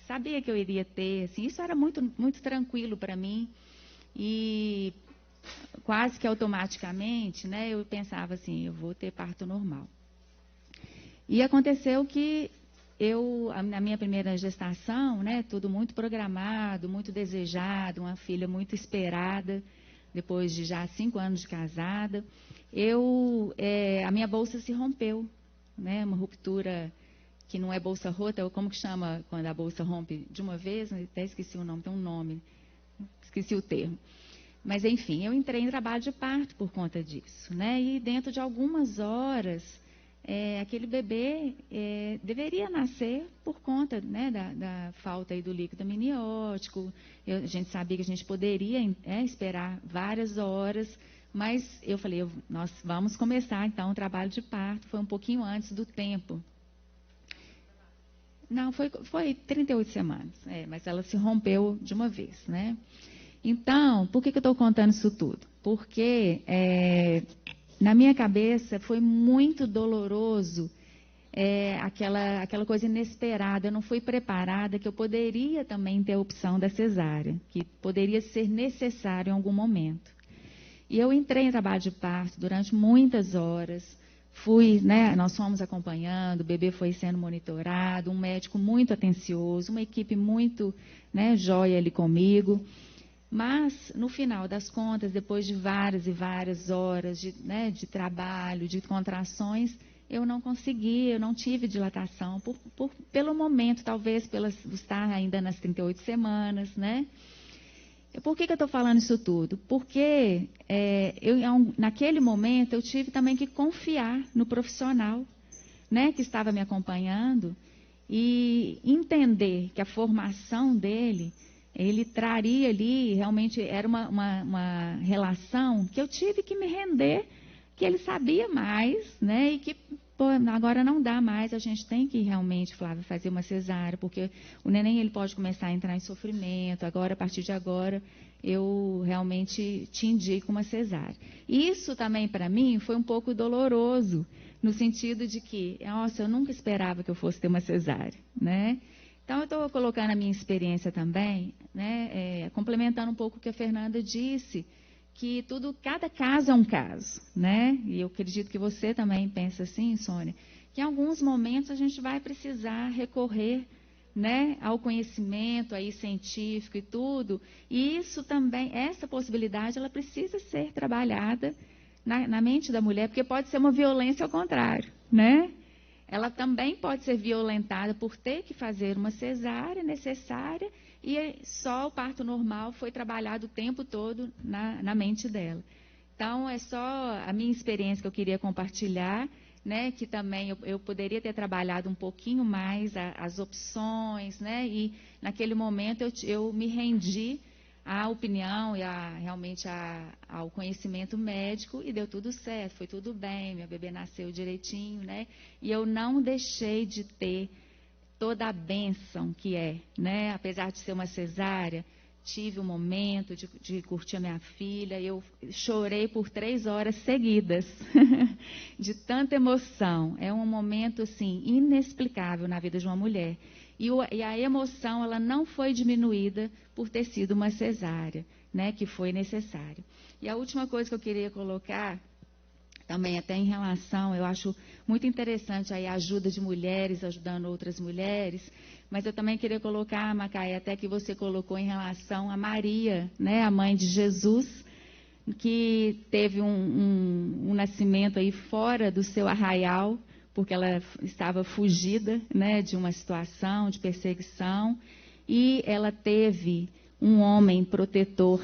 sabia que eu iria ter, assim, isso era muito, muito tranquilo para mim. E quase que automaticamente, né, eu pensava assim, eu vou ter parto normal. E aconteceu que na minha primeira gestação, né, tudo muito programado, muito desejado, uma filha muito esperada, depois de já 5 anos de casada, a minha bolsa se rompeu, né, uma ruptura que não é bolsa rota, como que chama quando a bolsa rompe de uma vez? Até esqueci o nome, tem um nome, esqueci o termo. Mas, enfim, eu entrei em trabalho de parto por conta disso, né, e dentro de algumas horas, aquele bebê deveria nascer por conta, né, da falta aí do líquido amniótico. A gente sabia que a gente poderia esperar várias horas, mas eu falei, nós vamos começar então o trabalho de parto. Foi um pouquinho antes do tempo. Não, foi 38 semanas, mas ela se rompeu de uma vez, né? Então, por que eu estou contando isso tudo? Porque na minha cabeça foi muito doloroso aquela coisa inesperada. Eu não fui preparada que eu poderia também ter a opção da cesárea, que poderia ser necessário em algum momento. E eu entrei em trabalho de parto durante muitas horas. Nós fomos acompanhando, o bebê foi sendo monitorado, um médico muito atencioso, uma equipe muito, né, jóia ali comigo. Mas, no final das contas, depois de várias e várias horas de trabalho, de contrações, eu não consegui, eu não tive dilatação, pelo momento, talvez, estar ainda nas 38 semanas, né? Por que eu estou falando isso tudo? Porque naquele momento eu tive também que confiar no profissional, né, que estava me acompanhando e entender que a formação dele, ele traria ali, realmente era uma relação que eu tive que me render, que ele sabia mais, né, e que agora não dá mais, a gente tem que realmente, Flávia, fazer uma cesárea, porque o neném ele pode começar a entrar em sofrimento, agora, a partir de agora, eu realmente te indico uma cesárea. Isso também, para mim, foi um pouco doloroso, no sentido de que, nossa, eu nunca esperava que eu fosse ter uma cesárea, né? Então, eu estou colocando a minha experiência também, né, complementando um pouco o que a Fernanda disse, que cada caso é um caso, né? E eu acredito que você também pensa assim, Sônia, que em alguns momentos a gente vai precisar recorrer, né, ao conhecimento aí científico e tudo, e isso também, essa possibilidade, ela precisa ser trabalhada na mente da mulher, porque pode ser uma violência ao contrário, né? Ela também pode ser violentada por ter que fazer uma cesárea necessária e só o parto normal foi trabalhado o tempo todo na mente dela. Então, é só a minha experiência que eu queria compartilhar, né, que também eu poderia ter trabalhado um pouquinho mais as opções, né, e naquele momento eu me rendi à opinião e realmente ao conhecimento médico e deu tudo certo, foi tudo bem, meu bebê nasceu direitinho, né, e eu não deixei de ter toda a bênção que né, apesar de ser uma cesárea, tive um momento de curtir a minha filha, eu chorei por 3 horas seguidas, de tanta emoção. É um momento, assim, inexplicável na vida de uma mulher. E a emoção, ela não foi diminuída por ter sido uma cesárea, né, que foi necessário. E a última coisa que eu queria colocar, também até em relação, eu acho muito interessante aí a ajuda de mulheres, ajudando outras mulheres, mas eu também queria colocar, Macaé, até que você colocou em relação a Maria, né, a mãe de Jesus, que teve um nascimento aí fora do seu arraial, porque ela estava fugida, né, de uma situação de perseguição, e ela teve um homem protetor,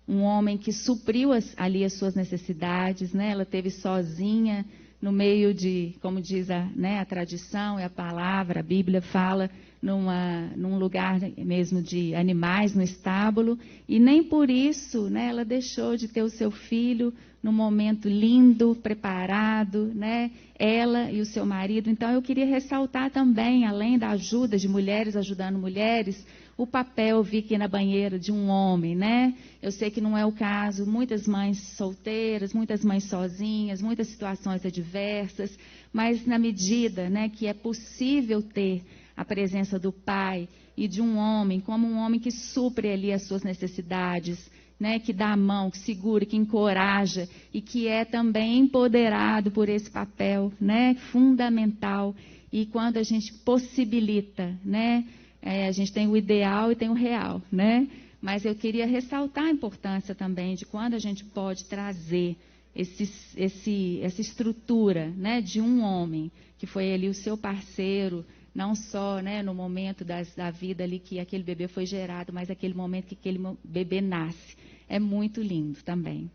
um homem que supriu ali as suas necessidades, né? Ela teve sozinha no meio de, como diz a tradição e a palavra, a Bíblia fala, num lugar mesmo de animais, no estábulo, e nem por isso, né, ela deixou de ter o seu filho num momento lindo, preparado, né, ela e o seu marido. Então eu queria ressaltar também, além da ajuda de mulheres ajudando mulheres, o papel, vi aqui na banheira, de um homem, né? Eu sei que não é o caso, muitas mães solteiras, muitas mães sozinhas, muitas situações adversas, mas na medida, né, que é possível ter a presença do pai e de um homem, como um homem que supre ali as suas necessidades, né, que dá a mão, que segura, que encoraja e que é também empoderado por esse papel, né, fundamental. E quando a gente possibilita, né, a gente tem o ideal e tem o real, né? Mas eu queria ressaltar a importância também de quando a gente pode trazer essa estrutura, né, de um homem, que foi ali o seu parceiro, não só, né, no momento da vida ali que aquele bebê foi gerado, mas aquele momento que aquele bebê nasce. É muito lindo também.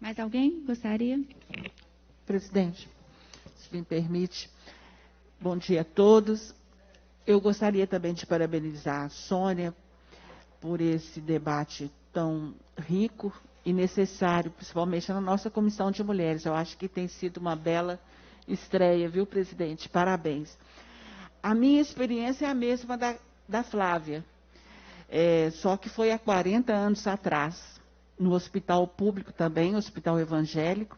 Mais alguém gostaria? Presidente, se me permite, bom dia a todos. Eu gostaria também de parabenizar a Sônia por esse debate tão rico e necessário, principalmente na nossa Comissão de Mulheres. Eu acho que tem sido uma bela estreia, viu, presidente? Parabéns. A minha experiência é a mesma da Flávia, só que foi há 40 anos atrás, no hospital público também, hospital evangélico,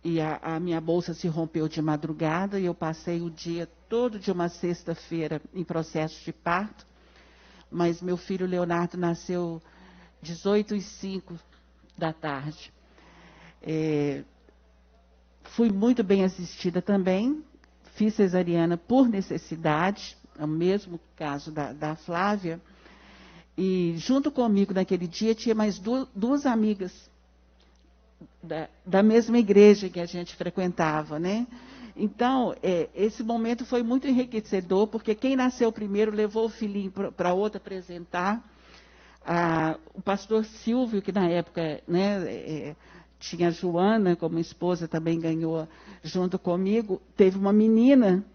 e a minha bolsa se rompeu de madrugada e eu passei o dia todo de uma sexta-feira em processo de parto, mas meu filho Leonardo nasceu 18h05 da tarde. Fui muito bem assistida também, fiz cesariana por necessidade, é o mesmo caso da Flávia, e junto comigo naquele dia tinha mais duas amigas da mesma igreja que a gente frequentava, né? Então, esse momento foi muito enriquecedor, porque quem nasceu primeiro levou o filhinho para outra apresentar. O pastor Silvio, que na época, né, tinha a Joana como esposa, também ganhou junto comigo, teve uma menina,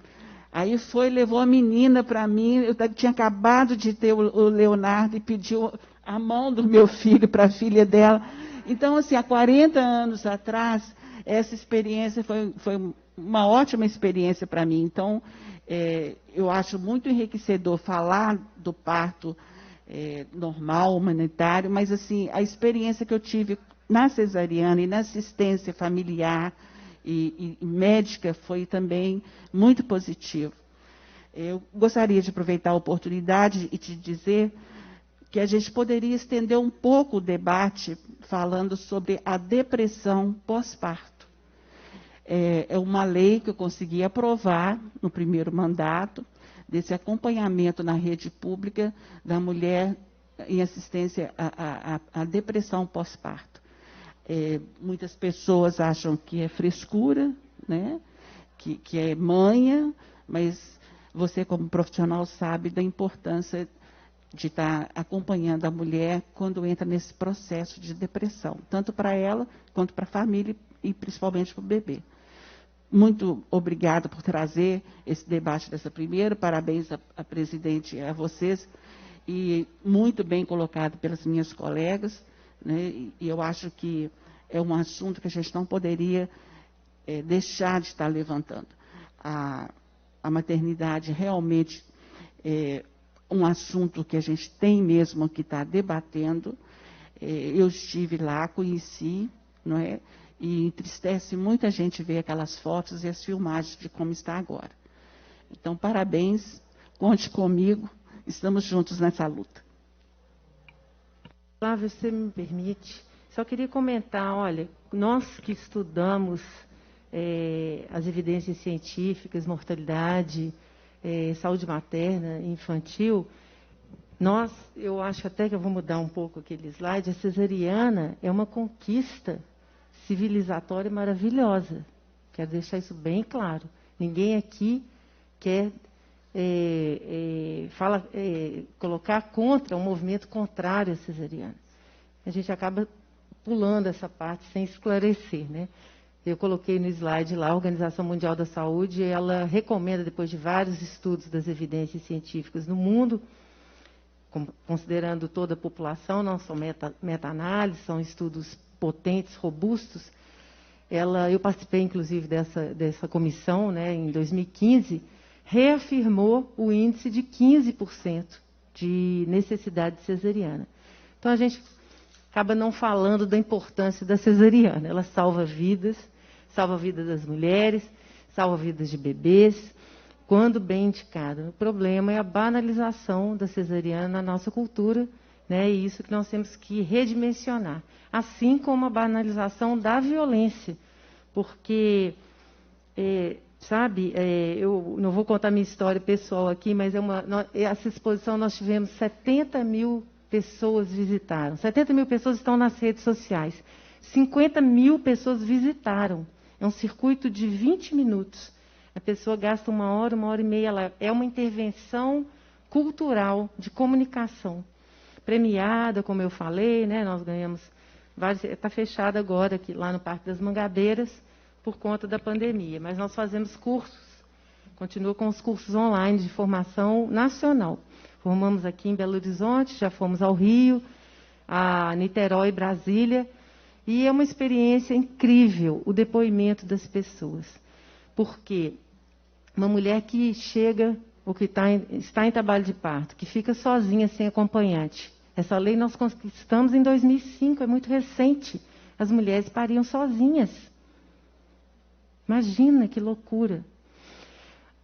aí levou a menina para mim, eu tinha acabado de ter o Leonardo e pediu a mão do meu filho para a filha dela. Então, assim, há 40 anos atrás, essa experiência foi uma ótima experiência para mim. Então, eu acho muito enriquecedor falar do parto normal, humanitário, mas, assim, a experiência que eu tive na cesariana e na assistência familiar e médica foi também muito positiva. Eu gostaria de aproveitar a oportunidade e te dizer que a gente poderia estender um pouco o debate falando sobre a depressão pós-parto. É uma lei que eu consegui aprovar no primeiro mandato, desse acompanhamento na rede pública da mulher em assistência à depressão pós-parto. Muitas pessoas acham que é frescura, né? que é manha, mas você, como profissional, sabe da importância de estar acompanhando a mulher quando entra nesse processo de depressão, tanto para ela quanto para a família e principalmente para o bebê. Muito obrigada por trazer esse debate dessa primeira, parabéns a presidente e a vocês, e muito bem colocado pelas minhas colegas, né? E eu acho que é um assunto que a gente não poderia deixar de estar levantando. A maternidade realmente um assunto que a gente tem mesmo que estar debatendo. Eu estive lá, conheci, não é? E entristece muita gente ver aquelas fotos e as filmagens de como está agora. Então, parabéns, conte comigo, estamos juntos nessa luta. Flávia, você me permite? Só queria comentar, olha, nós que estudamos as evidências científicas, mortalidade, saúde materna e infantil, Eu acho até que eu vou mudar um pouco aquele slide, a cesariana é uma conquista civilizatória maravilhosa. Quero deixar isso bem claro. Ninguém aqui quer colocar contra um movimento contrário à cesariana. A gente acaba pulando essa parte sem esclarecer, né? Eu coloquei no slide lá, a Organização Mundial da Saúde, ela recomenda, depois de vários estudos das evidências científicas no mundo, considerando toda a população, não são meta-análises, são estudos potentes, robustos. Eu participei, inclusive, dessa comissão, né, em 2015, reafirmou o índice de 15% de necessidade cesariana. Então, a gente acaba não falando da importância da cesariana. Ela salva vidas das mulheres, salva vidas de bebês, quando bem indicada. O problema é a banalização da cesariana na nossa cultura, né? E isso que nós temos que redimensionar. Assim como a banalização da violência. Porque, eu não vou contar minha história pessoal aqui, mas essa exposição nós tivemos 70 mil pessoas visitaram. 70 mil pessoas estão nas redes sociais. 50 mil pessoas visitaram. É um circuito de 20 minutos. A pessoa gasta 1 hora, 1h30. É uma intervenção cultural, de comunicação. Premiada, como eu falei, né? Nós ganhamos vários. Está fechada agora aqui, lá no Parque das Mangabeiras, por conta da pandemia. Mas nós fazemos cursos. Continua com os cursos online de formação nacional. Formamos aqui em Belo Horizonte, já fomos ao Rio, a Niterói, Brasília. E é uma experiência incrível o depoimento das pessoas. Porque uma mulher que chega, ou que está em trabalho de parto, que fica sozinha, sem acompanhante. Essa lei nós conquistamos em 2005, é muito recente. As mulheres pariam sozinhas. Imagina que loucura.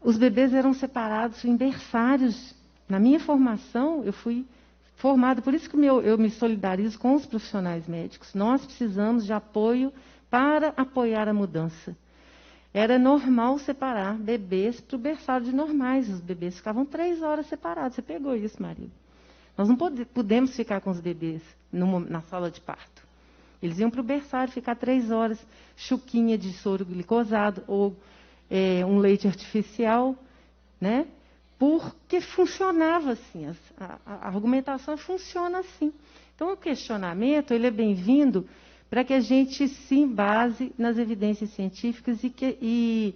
Os bebês eram separados em berçários. Na minha formação, eu fui formada, por isso que eu me solidarizo com os profissionais médicos. Nós precisamos de apoio para apoiar a mudança. Era normal separar bebês para o berçário de normais. Os bebês ficavam 3 horas separados. Você pegou isso, marido? Nós não podemos ficar com os bebês na sala de parto. Eles iam para o berçário ficar 3 horas, chuquinha de soro glicosado ou um leite artificial, né? Porque funcionava assim, a argumentação funciona assim. Então, o questionamento ele é bem-vindo para que a gente se embase nas evidências científicas e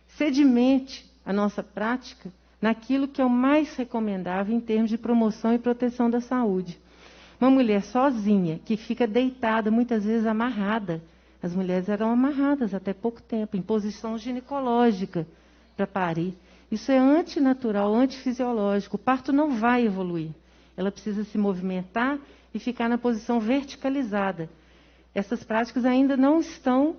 sedimente a nossa prática naquilo que é o mais recomendável em termos de promoção e proteção da saúde. Uma mulher sozinha, que fica deitada, muitas vezes amarrada. As mulheres eram amarradas até pouco tempo, em posição ginecológica para parir. Isso é antinatural, antifisiológico. O parto não vai evoluir. Ela precisa se movimentar e ficar na posição verticalizada. Essas práticas ainda não estão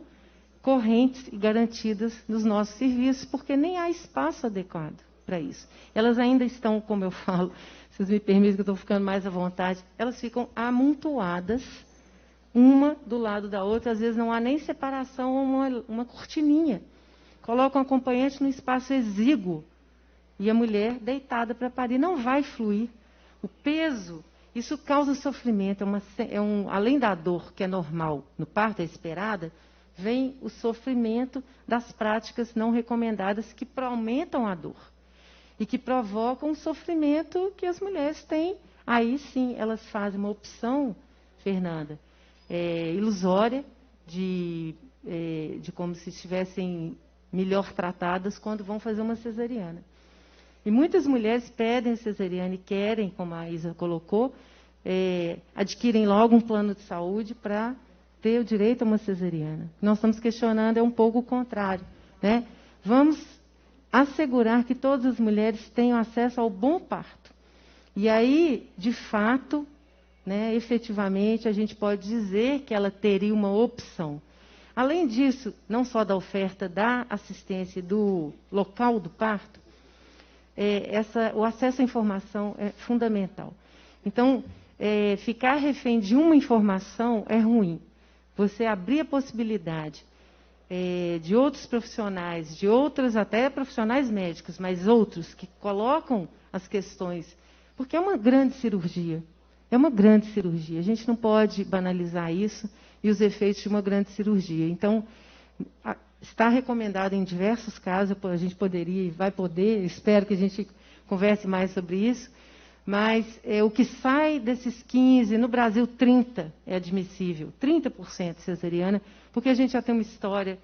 correntes e garantidas nos nossos serviços, porque nem há espaço adequado para isso. Elas ainda estão, como eu falo, vocês me permitem que eu estou ficando mais à vontade, elas ficam amontoadas, uma do lado da outra, às vezes não há nem separação, uma cortininha. Coloca um acompanhante no espaço exíguo e a mulher deitada para parir. Não vai fluir. O peso, isso causa sofrimento. Além da dor, que é normal no parto, é esperada, vem o sofrimento das práticas não recomendadas que aumentam a dor. E que provocam um sofrimento que as mulheres têm. Aí sim, elas fazem uma opção, Fernanda, ilusória, de como se estivessem melhor tratadas quando vão fazer uma cesariana. E muitas mulheres pedem cesariana e querem, como a Isa colocou, adquirem logo um plano de saúde para ter o direito a uma cesariana. Nós estamos questionando um pouco o contrário, né? Vamos assegurar que todas as mulheres tenham acesso ao bom parto. E aí, de fato, né, efetivamente, a gente pode dizer que ela teria uma opção. Além disso, não só da oferta da assistência do local do parto, o acesso à informação é fundamental. Então, ficar refém de uma informação é ruim. Você abrir a possibilidade de outros profissionais, de outros até profissionais médicos, mas outros que colocam as questões Porque é uma grande cirurgia. É uma grande cirurgia. A gente não pode banalizar isso e os efeitos de uma grande cirurgia. Então, está recomendado em diversos casos, a gente poderia e vai poder, espero que a gente converse mais sobre isso, mas o que sai desses 15, no Brasil 30 é admissível, 30% cesariana, porque a gente já tem uma história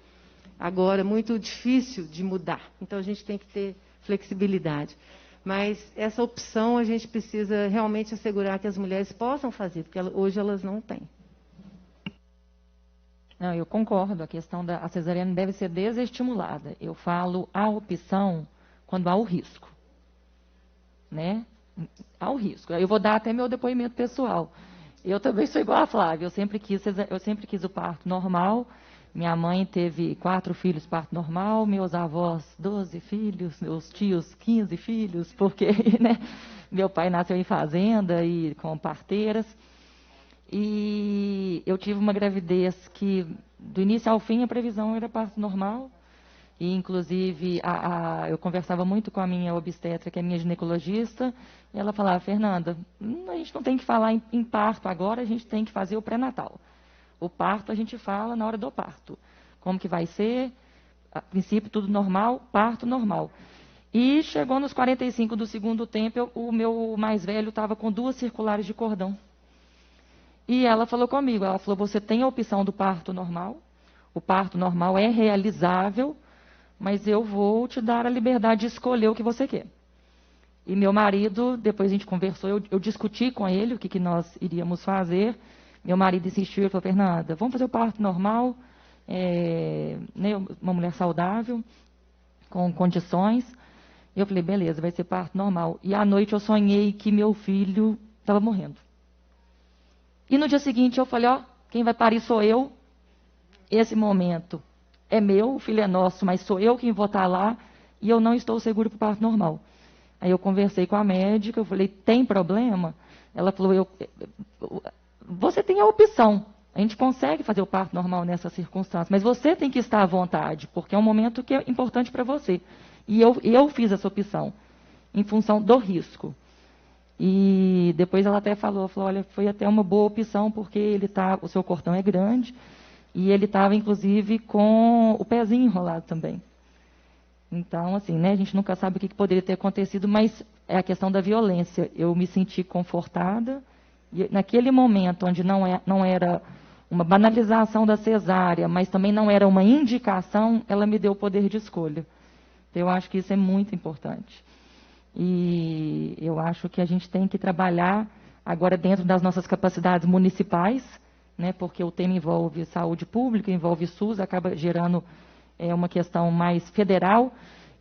agora muito difícil de mudar. Então, a gente tem que ter flexibilidade. Mas essa opção a gente precisa realmente assegurar que as mulheres possam fazer, porque hoje elas não têm. Não, eu concordo, a questão da cesariana deve ser desestimulada. Eu falo a opção quando há o risco. Né? Há o risco. Eu vou dar até meu depoimento pessoal. Eu também sou igual a Flávia, eu sempre quis o parto normal. Minha mãe teve 4 filhos, parto normal, meus avós 12 filhos, meus tios 15 filhos, porque né, meu pai nasceu em fazenda e com parteiras. E eu tive uma gravidez que, do início ao fim, a previsão era parto normal. E, inclusive, eu conversava muito com a minha obstetra, que é minha ginecologista, e ela falava, Fernanda, a gente não tem que falar em parto agora, a gente tem que fazer o pré-natal. O parto a gente fala na hora do parto. Como que vai ser? A princípio, tudo normal, parto normal. E chegou nos 45 do segundo tempo, o meu mais velho estava com 2 circulares de cordão. E ela falou comigo, ela falou, você tem a opção do parto normal, o parto normal é realizável, mas eu vou te dar a liberdade de escolher o que você quer. E meu marido, depois a gente conversou, eu discuti com ele o que nós iríamos fazer. Meu marido insistiu, ele falou, Fernanda, vamos fazer o parto normal, né, uma mulher saudável, com condições. E eu falei, beleza, vai ser parto normal. E à noite eu sonhei que meu filho estava morrendo. E no dia seguinte eu falei, quem vai parir sou eu. Esse momento é meu, o filho é nosso, mas sou eu quem vou estar lá e eu não estou seguro para o parto normal. Aí eu conversei com a médica, eu falei, tem problema? Ela falou, você tem a opção, a gente consegue fazer o parto normal nessas circunstâncias, mas você tem que estar à vontade, porque é um momento que é importante para você. E eu fiz essa opção, em função do risco. E depois ela até falou, olha, foi até uma boa opção, porque o seu cordão é grande, e ele estava, inclusive, com o pezinho enrolado também. Então, assim, né, a gente nunca sabe o que poderia ter acontecido, mas é a questão da violência. Eu me senti confortada, e naquele momento onde não era uma banalização da cesárea, mas também não era uma indicação, ela me deu o poder de escolha. Eu acho que isso é muito importante. E eu acho que a gente tem que trabalhar agora dentro das nossas capacidades municipais, né, porque o tema envolve saúde pública, envolve SUS, acaba gerando uma questão mais federal,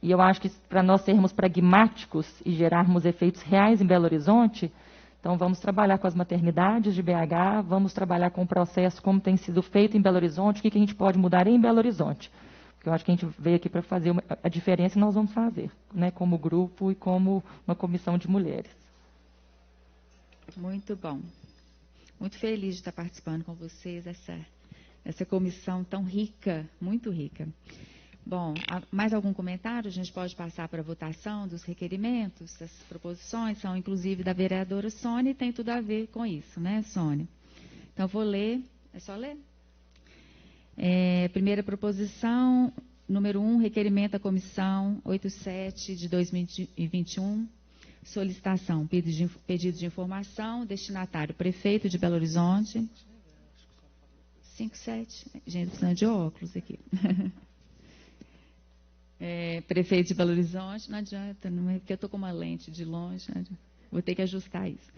e eu acho que para nós sermos pragmáticos e gerarmos efeitos reais em Belo Horizonte, então vamos trabalhar com as maternidades de BH, vamos trabalhar com o processo como tem sido feito em Belo Horizonte, o que a gente pode mudar em Belo Horizonte. Porque eu acho que a gente veio aqui para fazer a diferença e nós vamos fazer, né, como grupo e como uma comissão de mulheres. Muito bom. Muito feliz de estar participando com vocês dessa comissão tão rica, muito rica. Bom, mais algum comentário? A gente pode passar para a votação dos requerimentos, das proposições, são inclusive da vereadora Sônia e tem tudo a ver com isso, né, Sônia? Então, vou ler, é só ler? Primeira proposição, número 1, requerimento da comissão 87 de 2021, solicitação, pedido de informação, destinatário, prefeito de Belo Horizonte. 57, gente, precisando de óculos aqui. Prefeito de Belo Horizonte, não adianta, não é porque eu estou com uma lente de longe, vou ter que ajustar isso.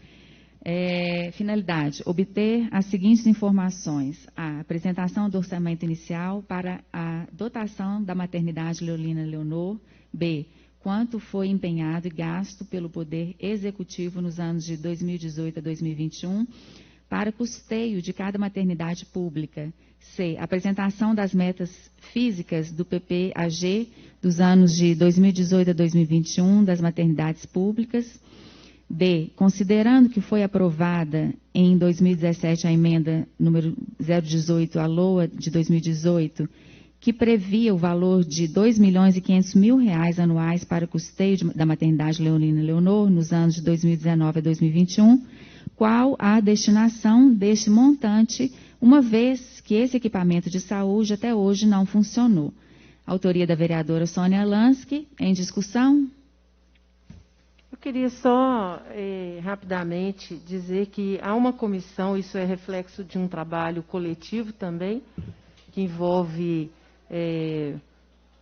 Finalidade, obter as seguintes informações. A apresentação do orçamento inicial para a dotação da maternidade Leolina Leonor. B, quanto foi empenhado e gasto pelo Poder Executivo nos anos de 2018 a 2021 para custeio de cada maternidade pública. C, apresentação das metas físicas do PPAG dos anos de 2018 a 2021 das maternidades públicas. D, considerando que foi aprovada em 2017 a emenda número 018, a LOA de 2018, que previa o valor de R$ 2.500.000 anuais para o custeio da maternidade Leonina Leonor nos anos de 2019 a 2021, qual a destinação deste montante, uma vez que esse equipamento de saúde até hoje não funcionou. Autoria da vereadora Sônia Lansky. Em discussão? Eu queria só, rapidamente, dizer que há uma comissão, isso é reflexo de um trabalho coletivo também, que envolve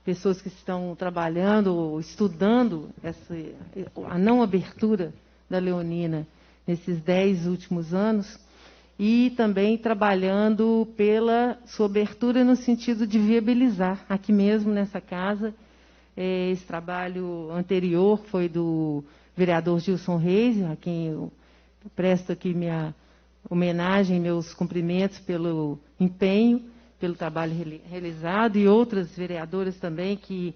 pessoas que estão trabalhando ou estudando a não abertura da Leonina nesses 10 últimos anos, e também trabalhando pela sua abertura no sentido de viabilizar, aqui mesmo nessa casa. Esse trabalho anterior foi do vereador Gilson Reis, a quem eu presto aqui minha homenagem, meus cumprimentos pelo empenho, pelo trabalho realizado, e outras vereadoras também que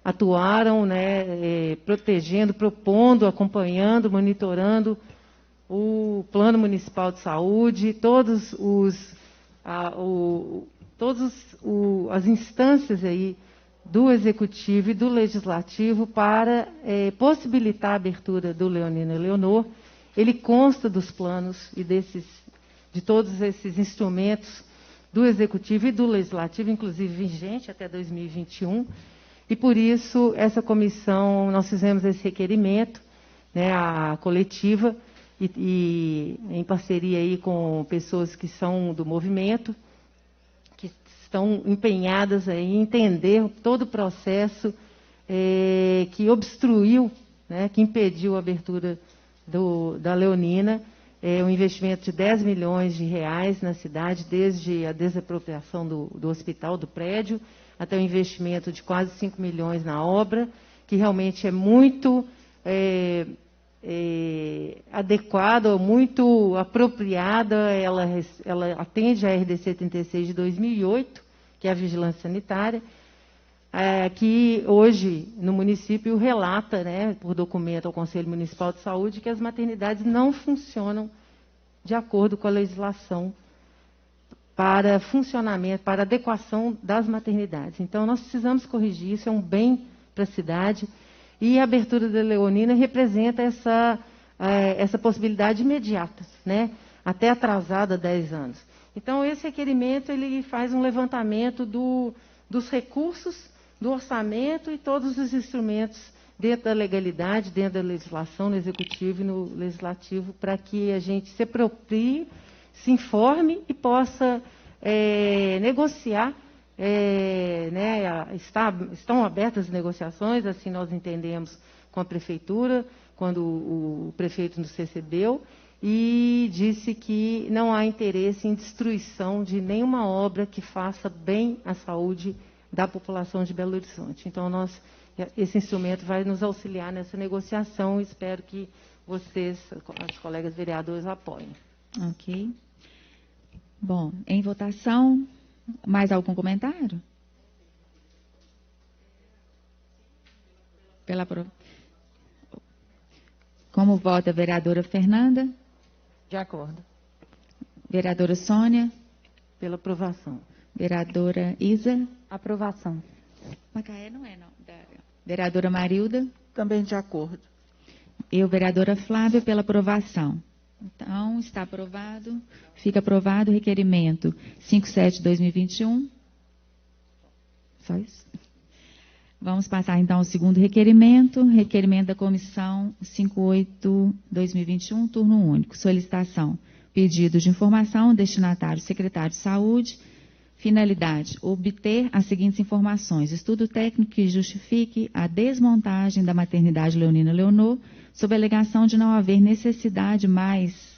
atuaram, né, protegendo, propondo, acompanhando, monitorando o Plano Municipal de Saúde, todas as instâncias aí do Executivo e do Legislativo para possibilitar a abertura do Leonina Leonor. Ele consta dos planos e de todos esses instrumentos do Executivo e do Legislativo, inclusive vigente até 2021, e por isso essa comissão, nós fizemos esse requerimento, né, a coletiva, e em parceria aí com pessoas que são do movimento, que estão empenhadas em entender todo o processo que obstruiu, né, que impediu a abertura da Leonina, um investimento de R$ 10 milhões na cidade, desde a desapropriação do hospital, do prédio, até o investimento de quase 5 milhões na obra, que realmente é muito adequada, muito apropriada. Ela atende a RDC 36 de 2008, que é a vigilância sanitária, que hoje no município relata, né, por documento ao Conselho Municipal de Saúde, que as maternidades não funcionam de acordo com a legislação para funcionamento, para adequação das maternidades. Então, nós precisamos corrigir isso, é um bem para a cidade, e a abertura da Leonina representa essa possibilidade imediata, né, até atrasada 10 anos. Então, esse requerimento ele faz um levantamento dos recursos, do orçamento e todos os instrumentos dentro da legalidade, dentro da legislação, no Executivo e no Legislativo, para que a gente se aproprie, se informe e possa negociar. Né, estão abertas as negociações, assim nós entendemos, com a Prefeitura, quando o prefeito nos recebeu, e disse que não há interesse em destruição de nenhuma obra que faça bem à saúde da população de Belo Horizonte. Então, esse instrumento vai nos auxiliar nessa negociação, e espero que vocês, os colegas vereadores, apoiem. Ok. Bom, em votação, mais algum comentário? Como vota a vereadora Fernanda? De acordo. Vereadora Sônia? Pela aprovação. Vereadora Isa? Aprovação. Macaé não é, não. Vereadora Marilda? Também de acordo. Eu, vereadora Flávia, pela aprovação. Então, está aprovado. Fica aprovado o requerimento 57/2021. Só isso. Vamos passar, então, ao segundo requerimento. Requerimento da Comissão 58/2021, turno único. Solicitação. Pedido de informação, destinatário secretário de Saúde. Finalidade, obter as seguintes informações. Estudo técnico que justifique a desmontagem da maternidade Leonina Leonor, sob a alegação de não haver necessidade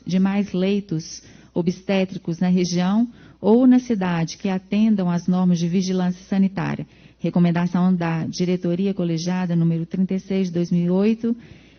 de mais leitos obstétricos na região ou na cidade que atendam às normas de vigilância sanitária. Recomendação da Diretoria Colegiada número 36 de 2008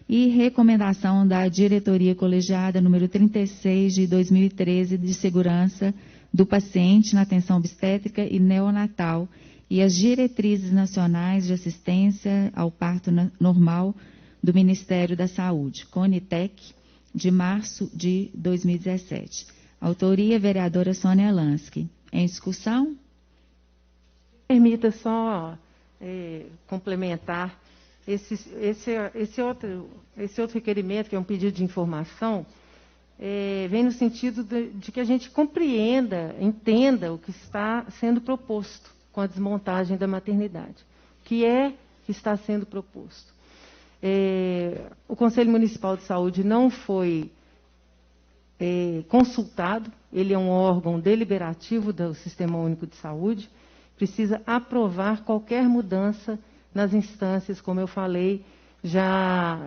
e recomendação da Diretoria Colegiada número 36 de 2013 de segurança do paciente na atenção obstétrica e neonatal e as diretrizes nacionais de assistência ao parto normal do Ministério da Saúde, CONITEC, de março de 2017. Autoria, vereadora Sônia Lansky. Em discussão? Permita só complementar esse outro requerimento, que é um pedido de informação, vem no sentido de que a gente compreenda, entenda o que está sendo proposto com a desmontagem da maternidade. O que está sendo proposto? O Conselho Municipal de Saúde não foi consultado, ele é um órgão deliberativo do Sistema Único de Saúde, precisa aprovar qualquer mudança nas instâncias, como eu falei, já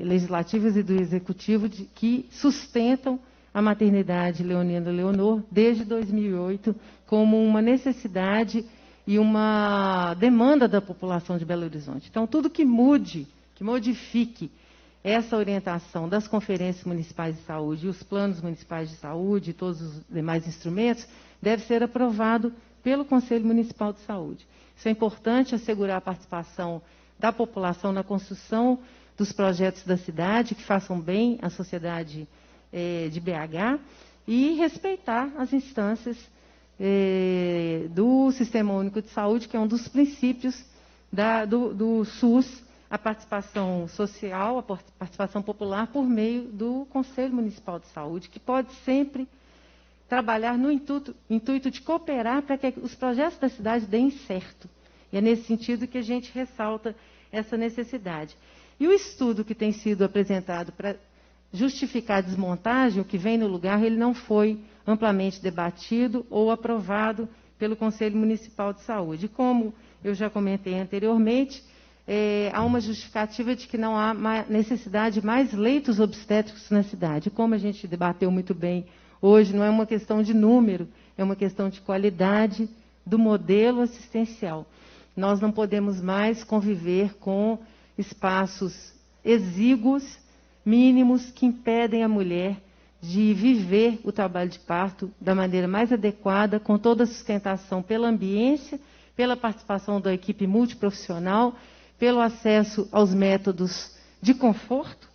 legislativas e do Executivo, que sustentam a maternidade Leonina Leonor desde 2008 como uma necessidade e uma demanda da população de Belo Horizonte. Então, tudo que mude, que modifique essa orientação das conferências municipais de saúde e os planos municipais de saúde e todos os demais instrumentos, deve ser aprovado pelo Conselho Municipal de Saúde. Isso é importante, assegurar a participação da população na construção dos projetos da cidade, que façam bem à sociedade de BH, e respeitar as instâncias do Sistema Único de Saúde, que é um dos princípios do SUS, a participação social, a participação popular, por meio do Conselho Municipal de Saúde, que pode sempre trabalhar no intuito de cooperar para que os projetos da cidade deem certo. E é nesse sentido que a gente ressalta essa necessidade. E o estudo que tem sido apresentado para justificar a desmontagem, o que vem no lugar, ele não foi amplamente debatido ou aprovado pelo Conselho Municipal de Saúde. Como eu já comentei anteriormente, há uma justificativa de que não há necessidade de mais leitos obstétricos na cidade. Como a gente debateu muito bem hoje, não é uma questão de número, é uma questão de qualidade do modelo assistencial. Nós não podemos mais conviver com espaços exíguos, mínimos, que impedem a mulher de viver o trabalho de parto da maneira mais adequada, com toda a sustentação pela ambiência, pela participação da equipe multiprofissional, pelo acesso aos métodos de conforto,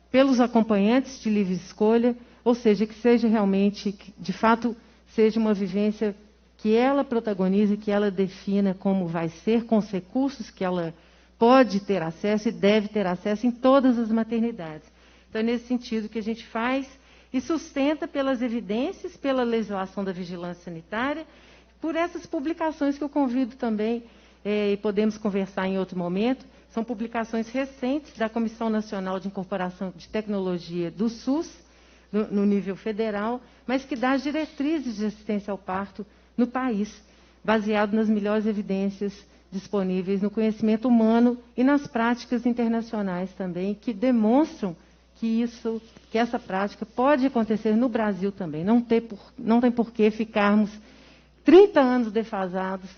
pelos acompanhantes de livre escolha, ou seja, que seja realmente, de fato, seja uma vivência que ela protagonize, que ela defina como vai ser, com os recursos que ela pode ter acesso e deve ter acesso em todas as maternidades. Então, é nesse sentido que a gente faz e sustenta pelas evidências, pela legislação da vigilância sanitária, por essas publicações que eu convido também, e podemos conversar em outro momento. São publicações recentes da Comissão Nacional de Incorporação de Tecnologia do SUS, no nível federal, mas que dá diretrizes de assistência ao parto no país, baseado nas melhores evidências disponíveis no conhecimento humano e nas práticas internacionais também, que demonstram que essa prática pode acontecer no Brasil também. Não tem por que ficarmos 30 anos defasados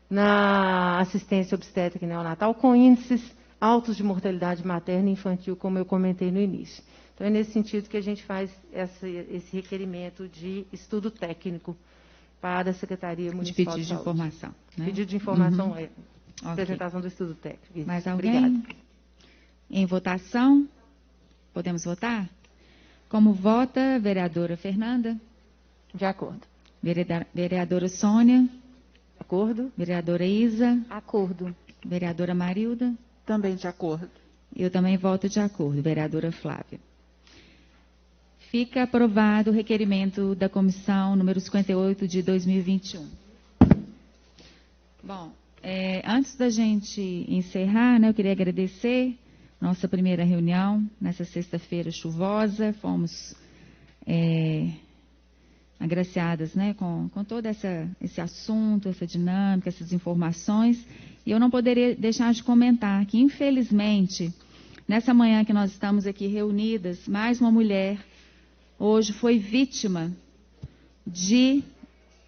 na assistência obstétrica e neonatal, com índices altos de mortalidade materna e infantil, como eu comentei no início. Então, é nesse sentido que a gente faz esse requerimento de estudo técnico para a Secretaria Municipal de Saúde. Pedido de informação. Né? Pedido de informação, apresentação do estudo técnico. Isso. Mais alguém? Obrigada. Em votação? Podemos votar? Como vota, vereadora Fernanda? De acordo. Vereadora Sônia? Acordo. Vereadora Isa? Acordo. Vereadora Marilda? Também de acordo. Eu também voto de acordo. Vereadora Flávia. Fica aprovado o requerimento da comissão número 58 de 2021. Bom, antes da gente encerrar, né, eu queria agradecer nossa primeira reunião nessa sexta-feira chuvosa. Fomos agraciadas, né, com todo esse assunto, essa dinâmica, essas informações. E eu não poderia deixar de comentar que, infelizmente, nessa manhã que nós estamos aqui reunidas, mais uma mulher hoje foi vítima de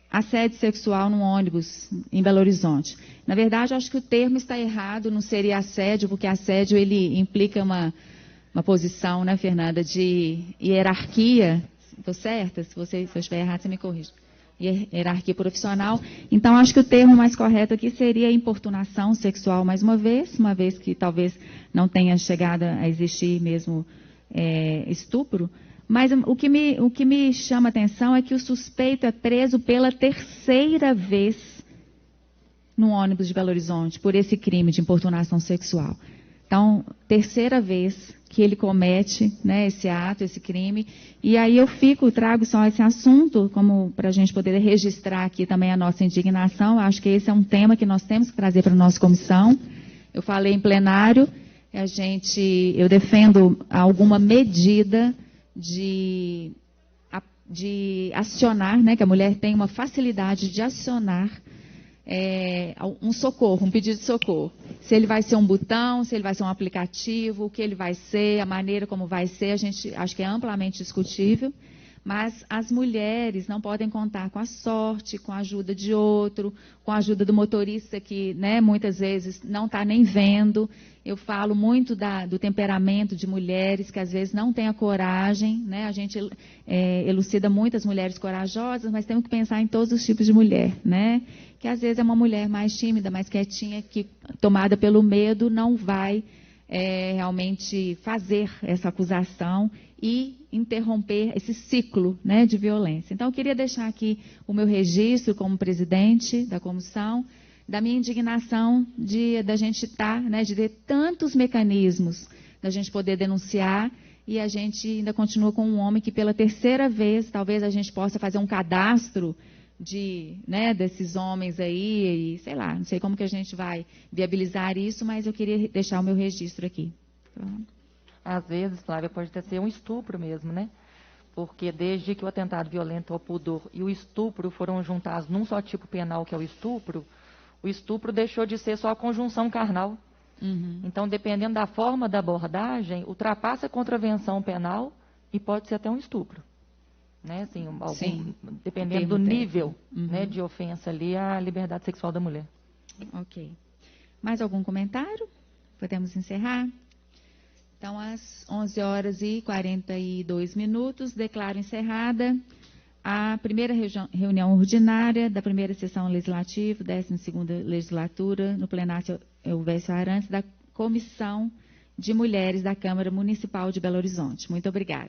assédio sexual num ônibus em Belo Horizonte. Na verdade, eu acho que o termo está errado, não seria assédio, porque assédio ele implica uma posição, né, Fernanda, de hierarquia. Estou certa? Se eu estiver errado, você me corrige. Hierarquia profissional. Então, acho que o termo mais correto aqui seria importunação sexual, mais uma vez que talvez não tenha chegado a existir mesmo estupro. Mas o que me chama a atenção é que o suspeito é preso pela terceira vez no ônibus de Belo Horizonte por esse crime de importunação sexual. Então, terceira vez que ele comete, né, esse ato, esse crime. E aí trago só esse assunto, como para a gente poder registrar aqui também a nossa indignação. Acho que esse é um tema que nós temos que trazer para a nossa comissão. Eu falei em plenário, eu defendo alguma medida de acionar, né, que a mulher tem uma facilidade de acionar um socorro, um pedido de socorro. Se ele vai ser um botão, se ele vai ser um aplicativo, o que ele vai ser, a maneira como vai ser, a gente acho que é amplamente discutível, mas as mulheres não podem contar com a sorte, com a ajuda de outro, com a ajuda do motorista que, né, muitas vezes não está nem vendo. Eu falo muito do temperamento de mulheres que às vezes não têm a coragem, né? A gente elucida muitas mulheres corajosas, mas temos que pensar em todos os tipos de mulher, né? Que às vezes é uma mulher mais tímida, mais quietinha, que tomada pelo medo não vai realmente fazer essa acusação e interromper esse ciclo, né, de violência. Então, eu queria deixar aqui o meu registro como presidente da comissão, da minha indignação da gente estar, né, de ter tantos mecanismos da gente poder denunciar e a gente ainda continua com um homem que pela terceira vez, talvez a gente possa fazer um cadastro desses homens aí, e sei lá, não sei como que a gente vai viabilizar isso, mas eu queria deixar o meu registro aqui. Às vezes, Flávia, pode até ser um estupro mesmo, né? Porque desde que o atentado violento ao pudor e o estupro foram juntados num só tipo penal, que é o estupro deixou de ser só a conjunção carnal. Uhum. Então, dependendo da forma da abordagem, ultrapassa a contravenção penal e pode ser até um estupro. Né? Assim, dependendo do nível, né, de ofensa ali, a liberdade sexual da mulher. Ok. Mais algum comentário? Podemos encerrar? Então, às 11h42, declaro encerrada a primeira reunião ordinária da primeira sessão legislativa, 12ª legislatura, no plenário Elvésio Arantes, da Comissão de Mulheres da Câmara Municipal de Belo Horizonte. Muito obrigada.